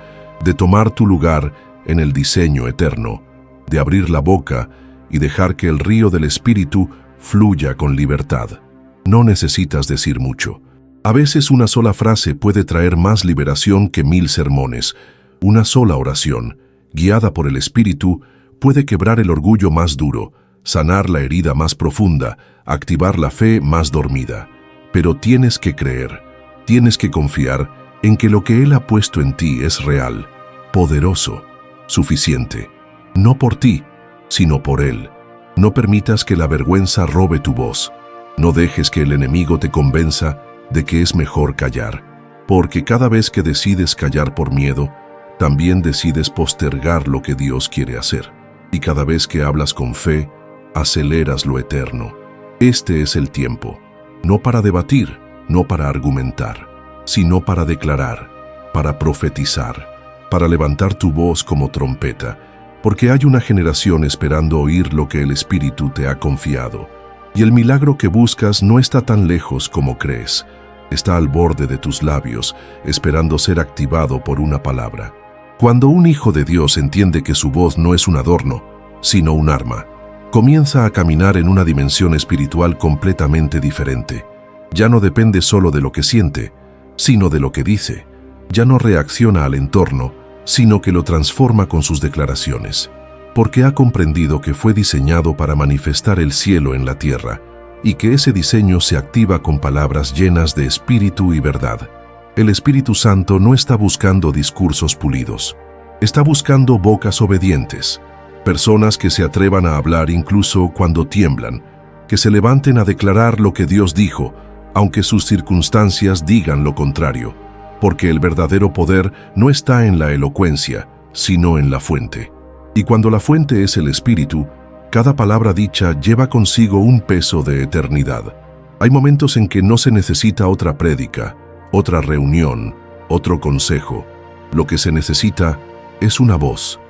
de tomar tu lugar en el diseño eterno, de abrir la boca y dejar que el río del Espíritu fluya con libertad. No necesitas decir mucho. A veces una sola frase puede traer más liberación que 1000 sermones. Una sola oración, guiada por el Espíritu, puede quebrar el orgullo más duro, sanar la herida más profunda, activar la fe más dormida. Pero tienes que creer, tienes que confiar en que lo que Él ha puesto en ti es real, poderoso, suficiente. No por ti, sino por Él. No permitas que la vergüenza robe tu voz. No dejes que el enemigo te convenza de que es mejor callar. Porque cada vez que decides callar por miedo, también decides postergar lo que Dios quiere hacer. Y cada vez que hablas con fe, aceleras lo eterno. Este es el tiempo, no para debatir, no para argumentar, sino para declarar, para profetizar, para levantar tu voz como trompeta, porque hay una generación esperando oír lo que el Espíritu te ha confiado. Y el milagro que buscas no está tan lejos como crees. Está al borde de tus labios, esperando ser activado por una palabra. Cuando un hijo de Dios entiende que su voz no es un adorno, sino un arma, comienza a caminar en una dimensión espiritual completamente diferente. Ya no depende solo de lo que siente, sino de lo que dice. Ya no reacciona al entorno, sino que lo transforma con sus declaraciones, porque ha comprendido que fue diseñado para manifestar el cielo en la tierra, y que ese diseño se activa con palabras llenas de espíritu y verdad. El Espíritu Santo no está buscando discursos pulidos, está buscando bocas obedientes, personas que se atrevan a hablar incluso cuando tiemblan, que se levanten a declarar lo que Dios dijo, aunque sus circunstancias digan lo contrario, porque el verdadero poder no está en la elocuencia, sino en la fuente. Y cuando la fuente es el Espíritu, cada palabra dicha lleva consigo un peso de eternidad. Hay momentos en que no se necesita otra prédica, otra reunión, otro consejo. Lo que se necesita es una voz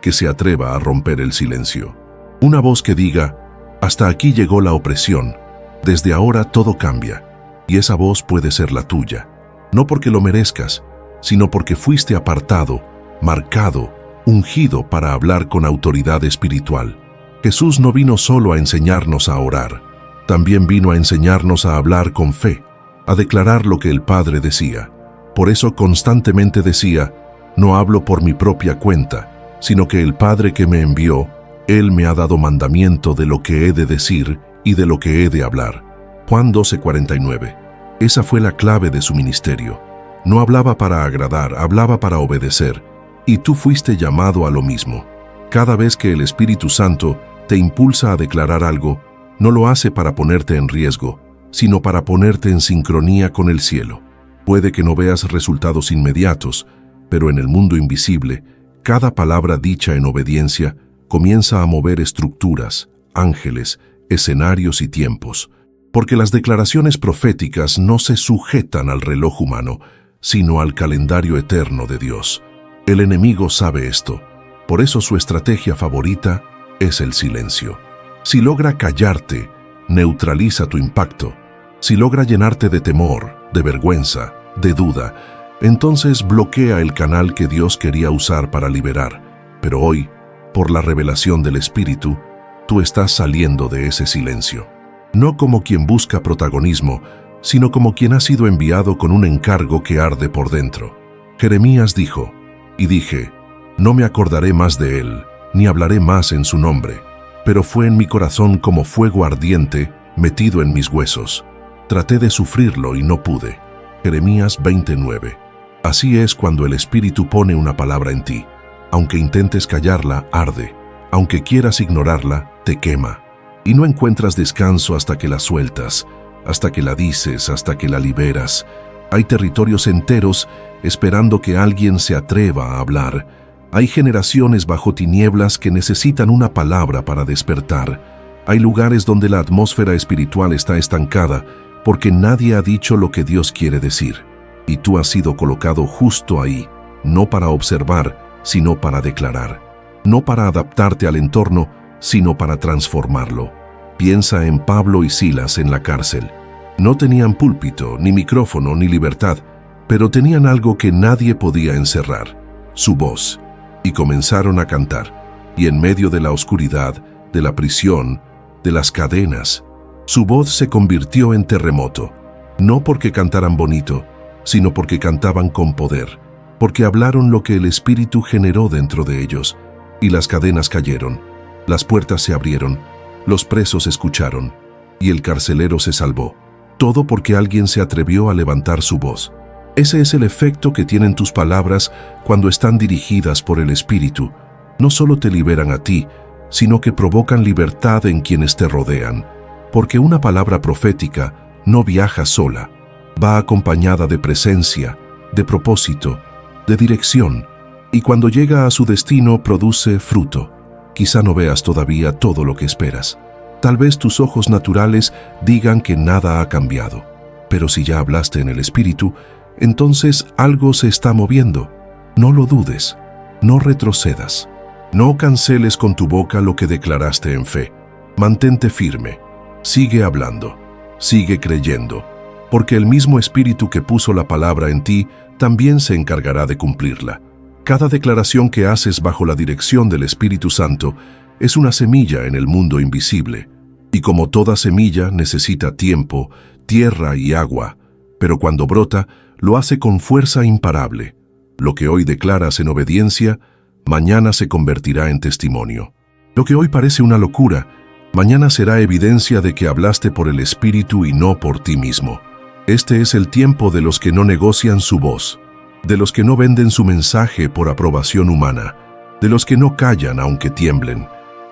que se atreva a romper el silencio. Una voz que diga, hasta aquí llegó la opresión, desde ahora todo cambia, y esa voz puede ser la tuya, no porque lo merezcas, sino porque fuiste apartado, marcado, ungido para hablar con autoridad espiritual. Jesús no vino solo a enseñarnos a orar, también vino a enseñarnos a hablar con fe, a declarar lo que el Padre decía. Por eso constantemente decía, no hablo por mi propia cuenta, sino que el Padre que me envió, Él me ha dado mandamiento de lo que he de decir y de lo que he de hablar. Juan 12:49. Esa fue la clave de su ministerio. No hablaba para agradar, hablaba para obedecer. Y tú fuiste llamado a lo mismo. Cada vez que el Espíritu Santo te impulsa a declarar algo, no lo hace para ponerte en riesgo, sino para ponerte en sincronía con el cielo. Puede que no veas resultados inmediatos, pero en el mundo invisible, cada palabra dicha en obediencia comienza a mover estructuras, ángeles, escenarios y tiempos. Porque las declaraciones proféticas no se sujetan al reloj humano, sino al calendario eterno de Dios. El enemigo sabe esto, por eso su estrategia favorita es el silencio. Si logra callarte, neutraliza tu impacto. Si logra llenarte de temor, de vergüenza, de duda, entonces bloquea el canal que Dios quería usar para liberar. Pero hoy, por la revelación del Espíritu, tú estás saliendo de ese silencio. No como quien busca protagonismo, sino como quien ha sido enviado con un encargo que arde por dentro. Jeremías dijo, y dije, no me acordaré más de él, ni hablaré más en su nombre, pero fue en mi corazón como fuego ardiente metido en mis huesos. Traté de sufrirlo y no pude. Jeremías 20:9. Así es cuando el Espíritu pone una palabra en ti. Aunque intentes callarla, arde. Aunque quieras ignorarla, te quema. Y no encuentras descanso hasta que la sueltas, hasta que la dices, hasta que la liberas. Hay territorios enteros esperando que alguien se atreva a hablar. Hay generaciones bajo tinieblas que necesitan una palabra para despertar. Hay lugares donde la atmósfera espiritual está estancada porque nadie ha dicho lo que Dios quiere decir. Y tú has sido colocado justo ahí, no para observar, sino para declarar. No para adaptarte al entorno, sino para transformarlo. Piensa en Pablo y Silas en la cárcel. No tenían púlpito, ni micrófono, ni libertad, pero tenían algo que nadie podía encerrar, su voz. Y comenzaron a cantar. Y en medio de la oscuridad, de la prisión, de las cadenas, su voz se convirtió en terremoto. No porque cantaran bonito, sino porque cantaban con poder, porque hablaron lo que el Espíritu generó dentro de ellos. Y las cadenas cayeron, las puertas se abrieron, los presos escucharon, y el carcelero se salvó. Todo porque alguien se atrevió a levantar su voz. Ese es el efecto que tienen tus palabras cuando están dirigidas por el Espíritu. No solo te liberan a ti, sino que provocan libertad en quienes te rodean. Porque una palabra profética no viaja sola, va acompañada de presencia, de propósito, de dirección, y cuando llega a su destino produce fruto. Quizá no veas todavía todo lo que esperas. Tal vez tus ojos naturales digan que nada ha cambiado, pero si ya hablaste en el Espíritu, entonces algo se está moviendo. No lo dudes, no retrocedas. No canceles con tu boca lo que declaraste en fe. Mantente firme, sigue hablando, sigue creyendo, porque el mismo Espíritu que puso la palabra en ti también se encargará de cumplirla. Cada declaración que haces bajo la dirección del Espíritu Santo es una semilla en el mundo invisible, y como toda semilla necesita tiempo, tierra y agua, pero cuando brota, lo hace con fuerza imparable. Lo que hoy declaras en obediencia, mañana se convertirá en testimonio. Lo que hoy parece una locura, mañana será evidencia de que hablaste por el Espíritu y no por ti mismo. Este es el tiempo de los que no negocian su voz, de los que no venden su mensaje por aprobación humana, de los que no callan aunque tiemblen,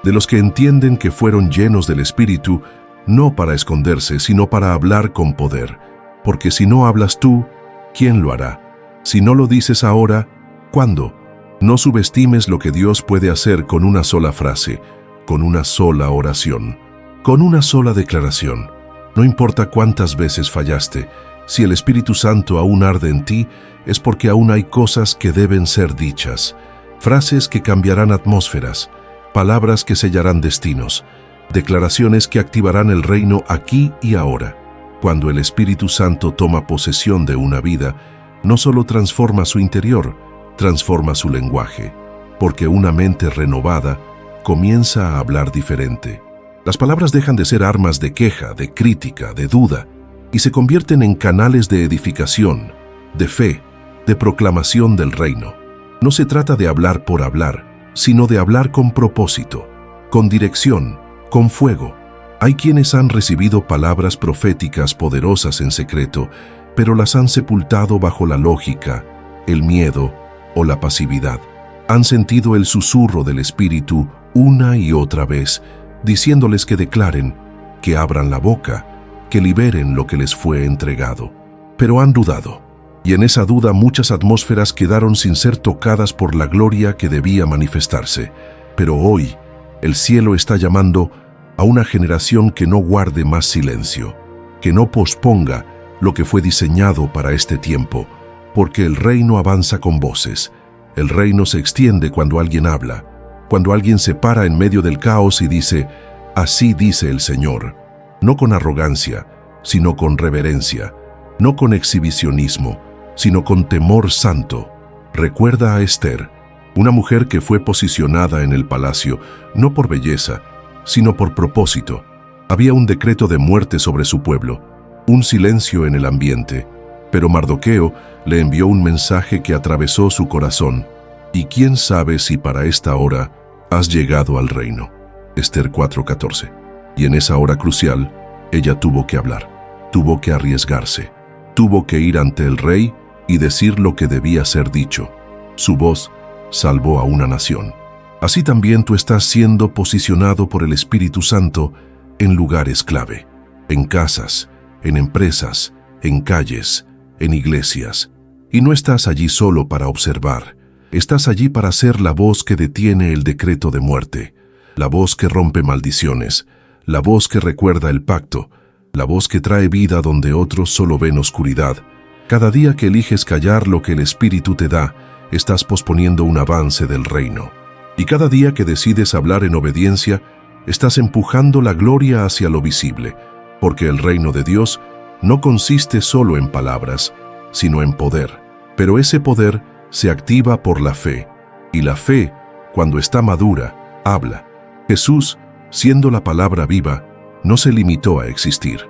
de los que entienden que fueron llenos del Espíritu, no para esconderse, sino para hablar con poder. Porque si no hablas tú, ¿quién lo hará? Si no lo dices ahora, ¿cuándo? No subestimes lo que Dios puede hacer con una sola frase, con una sola oración, con una sola declaración. No importa cuántas veces fallaste, si el Espíritu Santo aún arde en ti, es porque aún hay cosas que deben ser dichas, frases que cambiarán atmósferas, palabras que sellarán destinos, declaraciones que activarán el reino aquí y ahora. Cuando el Espíritu Santo toma posesión de una vida, no solo transforma su interior, transforma su lenguaje, porque una mente renovada comienza a hablar diferente. Las palabras dejan de ser armas de queja, de crítica, de duda, y se convierten en canales de edificación, de fe, de proclamación del reino. No se trata de hablar por hablar, sino de hablar con propósito, con dirección, con fuego. Hay quienes han recibido palabras proféticas poderosas en secreto, pero las han sepultado bajo la lógica, el miedo o la pasividad. Han sentido el susurro del Espíritu una y otra vez, diciéndoles que declaren, que abran la boca, que liberen lo que les fue entregado. Pero han dudado, y en esa duda muchas atmósferas quedaron sin ser tocadas por la gloria que debía manifestarse. Pero hoy, el cielo está llamando a una generación que no guarde más silencio, que no posponga lo que fue diseñado para este tiempo, porque el reino avanza con voces. El reino se extiende cuando alguien habla, cuando alguien se para en medio del caos y dice, así dice el Señor, no con arrogancia, sino con reverencia, no con exhibicionismo, sino con temor santo. Recuerda a Esther, una mujer que fue posicionada en el palacio, no por belleza, sino por propósito. Había un decreto de muerte sobre su pueblo, un silencio en el ambiente, pero Mardoqueo le envió un mensaje que atravesó su corazón. Y quién sabe si para esta hora has llegado al reino. Esther 4:14. Y en esa hora crucial, ella tuvo que hablar, tuvo que arriesgarse, tuvo que ir ante el rey y decir lo que debía ser dicho. Su voz salvó a una nación. Así también tú estás siendo posicionado por el Espíritu Santo en lugares clave, en casas, en empresas, en calles, en iglesias. Y no estás allí solo para observar, estás allí para ser la voz que detiene el decreto de muerte, la voz que rompe maldiciones, la voz que recuerda el pacto, la voz que trae vida donde otros solo ven oscuridad. Cada día que eliges callar lo que el Espíritu te da, estás posponiendo un avance del reino. Y cada día que decides hablar en obediencia, estás empujando la gloria hacia lo visible, porque el reino de Dios no consiste solo en palabras, sino en poder. Pero ese poder se activa por la fe, y la fe, cuando está madura, habla. Jesús, siendo la palabra viva, no se limitó a existir.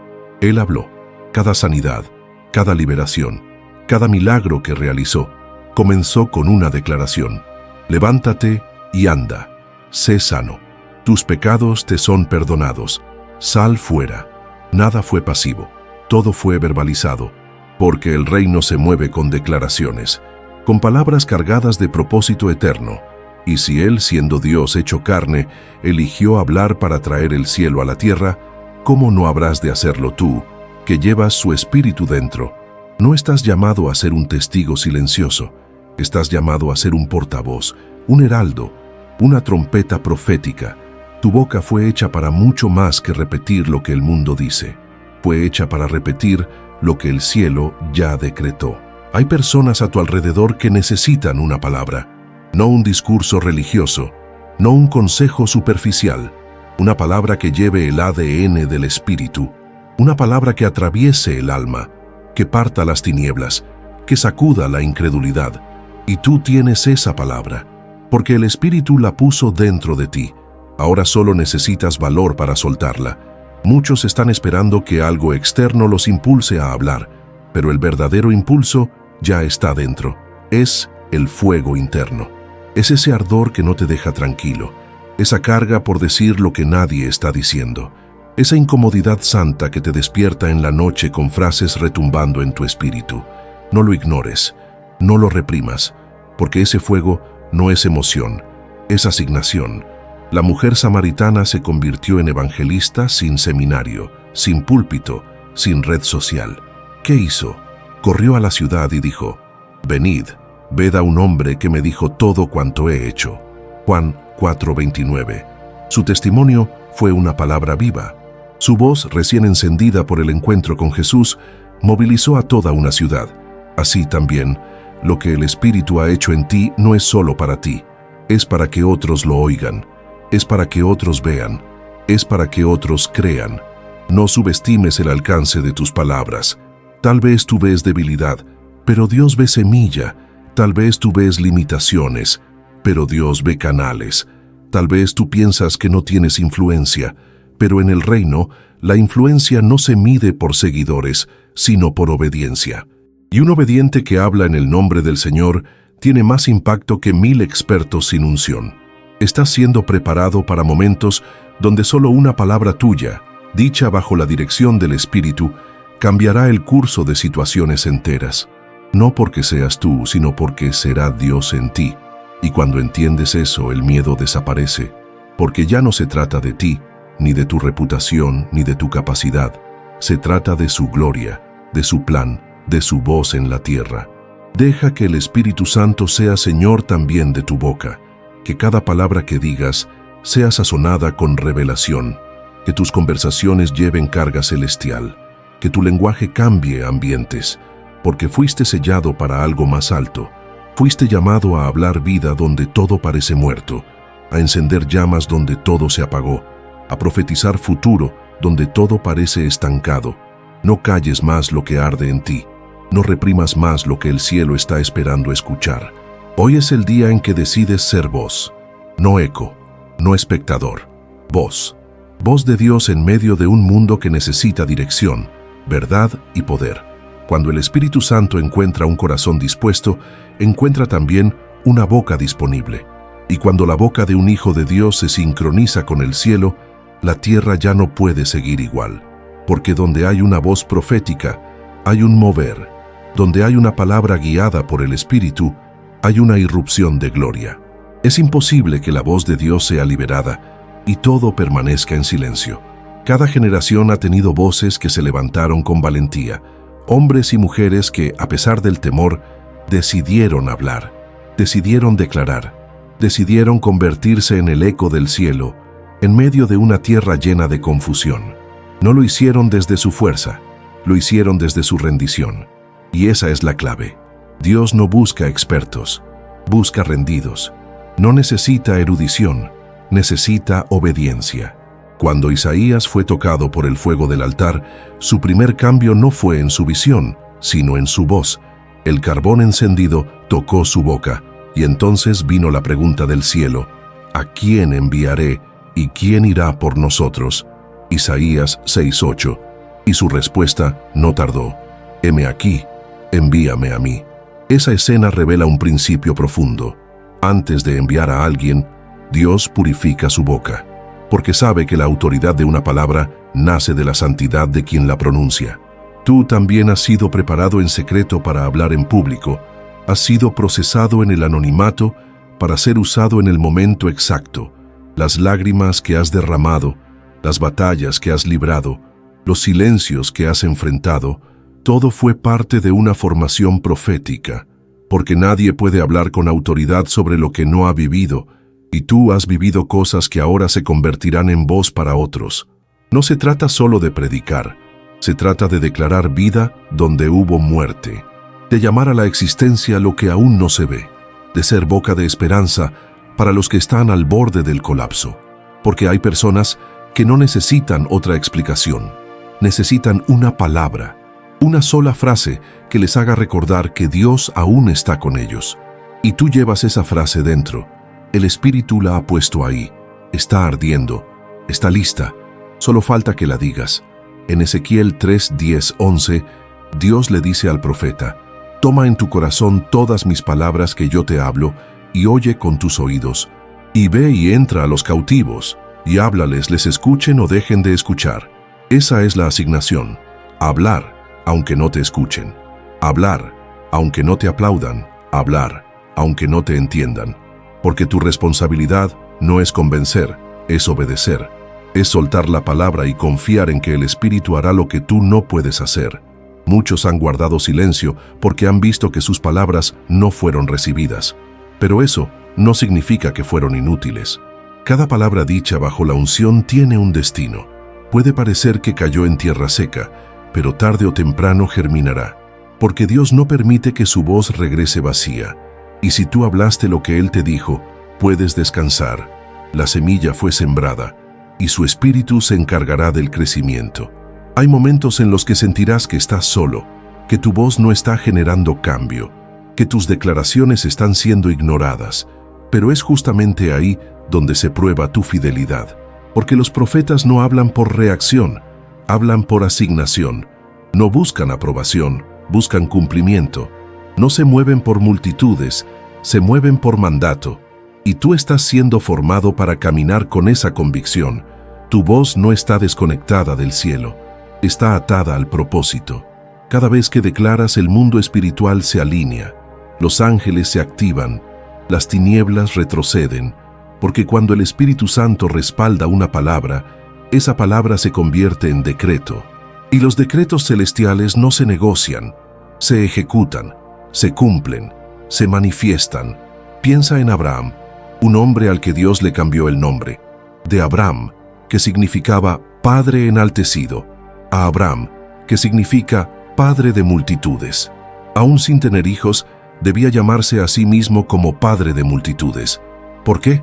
Él habló. Cada sanidad, cada liberación, cada milagro que realizó, comenzó con una declaración. Levántate y anda. Sé sano. Tus pecados te son perdonados. Sal fuera. Nada fue pasivo. Todo fue verbalizado, porque el reino se mueve con declaraciones, con palabras cargadas de propósito eterno. Y si Él, siendo Dios hecho carne, eligió hablar para traer el cielo a la tierra, ¿cómo no habrás de hacerlo tú, que llevas su espíritu dentro? No estás llamado a ser un testigo silencioso, estás llamado a ser un portavoz, un heraldo, una trompeta profética. Tu boca fue hecha para mucho más que repetir lo que el mundo dice. Fue hecha para repetir lo que el cielo ya decretó. Hay personas a tu alrededor que necesitan una palabra, no un discurso religioso, no un consejo superficial, una palabra que lleve el ADN del Espíritu, una palabra que atraviese el alma, que parta las tinieblas, que sacuda la incredulidad. Y tú tienes esa palabra, porque el Espíritu la puso dentro de ti. Ahora solo necesitas valor para soltarla. Muchos están esperando que algo externo los impulse a hablar, pero el verdadero impulso ya está dentro. Es el fuego interno. Es ese ardor que no te deja tranquilo, esa carga por decir lo que nadie está diciendo, esa incomodidad santa que te despierta en la noche con frases retumbando en tu espíritu. No lo ignores, no lo reprimas, porque ese fuego no es emoción, es asignación. La mujer samaritana se convirtió en evangelista sin seminario, sin púlpito, sin red social. ¿Qué hizo? Corrió a la ciudad y dijo: «Venid, ved a un hombre que me dijo todo cuanto he hecho». Juan 4:29. Su testimonio fue una palabra viva. Su voz, recién encendida por el encuentro con Jesús, movilizó a toda una ciudad. Así también, lo que el Espíritu ha hecho en ti no es solo para ti, es para que otros lo oigan, es para que otros vean, es para que otros crean. No subestimes el alcance de tus palabras. Tal vez tú ves debilidad, pero Dios ve semilla. Tal vez tú ves limitaciones, pero Dios ve canales. Tal vez tú piensas que no tienes influencia, pero en el reino, la influencia no se mide por seguidores, sino por obediencia. Y un obediente que habla en el nombre del Señor tiene más impacto que 1000 expertos sin unción. Estás siendo preparado para momentos donde solo una palabra tuya, dicha bajo la dirección del Espíritu, cambiará el curso de situaciones enteras. No porque seas tú, sino porque será Dios en ti. Y cuando entiendes eso, el miedo desaparece, porque ya no se trata de ti, ni de tu reputación, ni de tu capacidad. Se trata de su gloria, de su plan, de su voz en la tierra. Deja que el Espíritu Santo sea Señor también de tu boca, que cada palabra que digas sea sazonada con revelación, que tus conversaciones lleven carga celestial, que tu lenguaje cambie ambientes, porque fuiste sellado para algo más alto. Fuiste llamado a hablar vida donde todo parece muerto, a encender llamas donde todo se apagó, a profetizar futuro donde todo parece estancado. No calles más lo que arde en ti. No reprimas más lo que el cielo está esperando escuchar. Hoy es el día en que decides ser voz, no eco, no espectador. Voz. Voz de Dios en medio de un mundo que necesita dirección, verdad y poder. Cuando el Espíritu Santo encuentra un corazón dispuesto, encuentra también una boca disponible. Y cuando la boca de un hijo de Dios se sincroniza con el cielo, la tierra ya no puede seguir igual. Porque donde hay una voz profética, hay un mover. Donde hay una palabra guiada por el Espíritu, hay una irrupción de gloria. Es imposible que la voz de Dios sea liberada y todo permanezca en silencio. Cada generación ha tenido voces que se levantaron con valentía, hombres y mujeres que, a pesar del temor, decidieron hablar, decidieron declarar, decidieron convertirse en el eco del cielo, en medio de una tierra llena de confusión. No lo hicieron desde su fuerza, lo hicieron desde su rendición. Y esa es la clave. Dios no busca expertos, busca rendidos. No necesita erudición, necesita obediencia. Cuando Isaías fue tocado por el fuego del altar, su primer cambio no fue en su visión, sino en su voz. El carbón encendido tocó su boca, y entonces vino la pregunta del cielo: ¿a quién enviaré y quién irá por nosotros? Isaías 6:8. Y su respuesta no tardó: heme aquí, envíame a mí. Esa escena revela un principio profundo. Antes de enviar a alguien, Dios purifica su boca, porque sabe que la autoridad de una palabra nace de la santidad de quien la pronuncia. Tú también has sido preparado en secreto para hablar en público, has sido procesado en el anonimato para ser usado en el momento exacto. Las lágrimas que has derramado, las batallas que has librado, los silencios que has enfrentado, todo fue parte de una formación profética, porque nadie puede hablar con autoridad sobre lo que no ha vivido, y tú has vivido cosas que ahora se convertirán en voz para otros. No se trata solo de predicar, se trata de declarar vida donde hubo muerte, de llamar a la existencia lo que aún no se ve, de ser boca de esperanza para los que están al borde del colapso, porque hay personas que no necesitan otra explicación, necesitan una palabra, una sola frase que les haga recordar que Dios aún está con ellos. Y tú llevas esa frase dentro. El Espíritu la ha puesto ahí. Está ardiendo. Está lista. Solo falta que la digas. En Ezequiel 3:10-11, Dios le dice al profeta: toma en tu corazón todas mis palabras que yo te hablo y oye con tus oídos. Y ve y entra a los cautivos y háblales, les escuchen o dejen de escuchar. Esa es la asignación. Hablar, aunque no te escuchen. Hablar, aunque no te aplaudan. Hablar, aunque no te entiendan. Porque tu responsabilidad No es convencer, es obedecer. Es soltar la palabra y confiar en que el Espíritu hará lo que tú no puedes hacer. Muchos han guardado silencio porque han visto que sus palabras no fueron recibidas. Pero eso no significa que fueron inútiles. Cada palabra dicha bajo la unción tiene un destino. Puede parecer que cayó en tierra seca, pero tarde o temprano germinará. Porque Dios no permite que su voz regrese vacía. Y si tú hablaste lo que Él te dijo, puedes descansar. La semilla fue sembrada, y su Espíritu se encargará del crecimiento. Hay momentos en los que sentirás que estás solo, que tu voz no está generando cambio, que tus declaraciones están siendo ignoradas, pero es justamente ahí donde se prueba tu fidelidad. Porque los profetas no hablan por reacción, hablan por asignación. No buscan aprobación, buscan cumplimiento. No se mueven por multitudes, se mueven por mandato. Y tú estás siendo formado para caminar con esa convicción. Tu voz no está desconectada del cielo, está atada al propósito. Cada vez que declaras, el mundo espiritual se alinea, los ángeles se activan, las tinieblas retroceden, porque cuando el Espíritu Santo respalda una palabra, esa palabra se convierte en decreto. Y los decretos celestiales no se negocian, se ejecutan, se cumplen, se manifiestan. Piensa en Abraham, un hombre al que Dios le cambió el nombre, de Abram, que significaba Padre enaltecido, a Abraham, que significa Padre de multitudes. Aún sin tener hijos, debía llamarse a sí mismo como Padre de multitudes. ¿Por qué?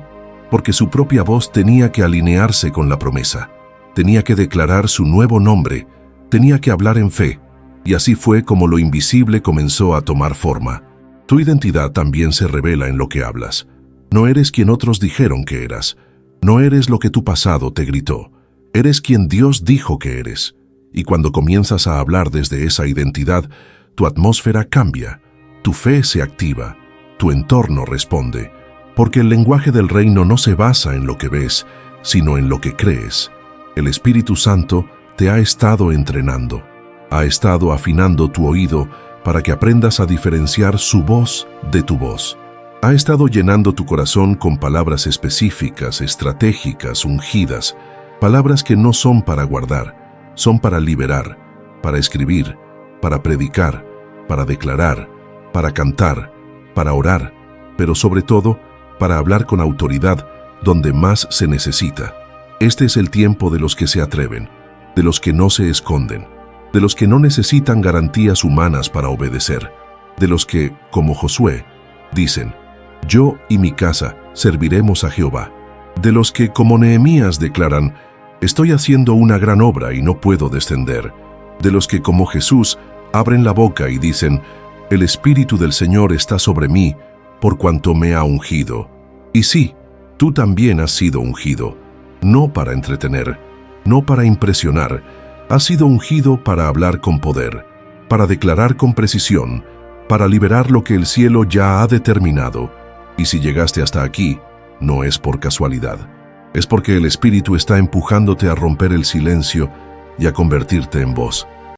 Porque su propia voz tenía que alinearse con la promesa, tenía que declarar su nuevo nombre, tenía que hablar en fe, y así fue como lo invisible comenzó a tomar forma. Tu identidad también se revela en lo que hablas. No eres quien otros dijeron que eras. No eres lo que tu pasado te gritó. Eres quien Dios dijo que eres. Y cuando comienzas a hablar desde esa identidad, tu atmósfera cambia, tu fe se activa, tu entorno responde. Porque el lenguaje del reino no se basa en lo que ves, sino en lo que crees. El Espíritu Santo te ha estado entrenando, ha estado afinando tu oído para que aprendas a diferenciar su voz de tu voz. Ha estado llenando tu corazón con palabras específicas, estratégicas, ungidas, palabras que no son para guardar, son para liberar, para escribir, para predicar, para declarar, para cantar, para orar, pero sobre todo, para hablar con autoridad donde más se necesita. Este es el tiempo de los que se atreven, de los que no se esconden, de los que no necesitan garantías humanas para obedecer, de los que, como Josué, dicen: yo y mi casa serviremos a Jehová. De los que, como Nehemías, declaran: estoy haciendo una gran obra y no puedo descender. De los que, como Jesús, abren la boca y dicen: el Espíritu del Señor está sobre mí, por cuanto me ha ungido. Y sí, tú también has sido ungido, no para entretener, no para impresionar, has sido ungido para hablar con poder, para declarar con precisión, para liberar lo que el cielo ya ha determinado. Y si llegaste hasta aquí, no es por casualidad. Es porque el Espíritu está empujándote a romper el silencio y a convertirte en voz.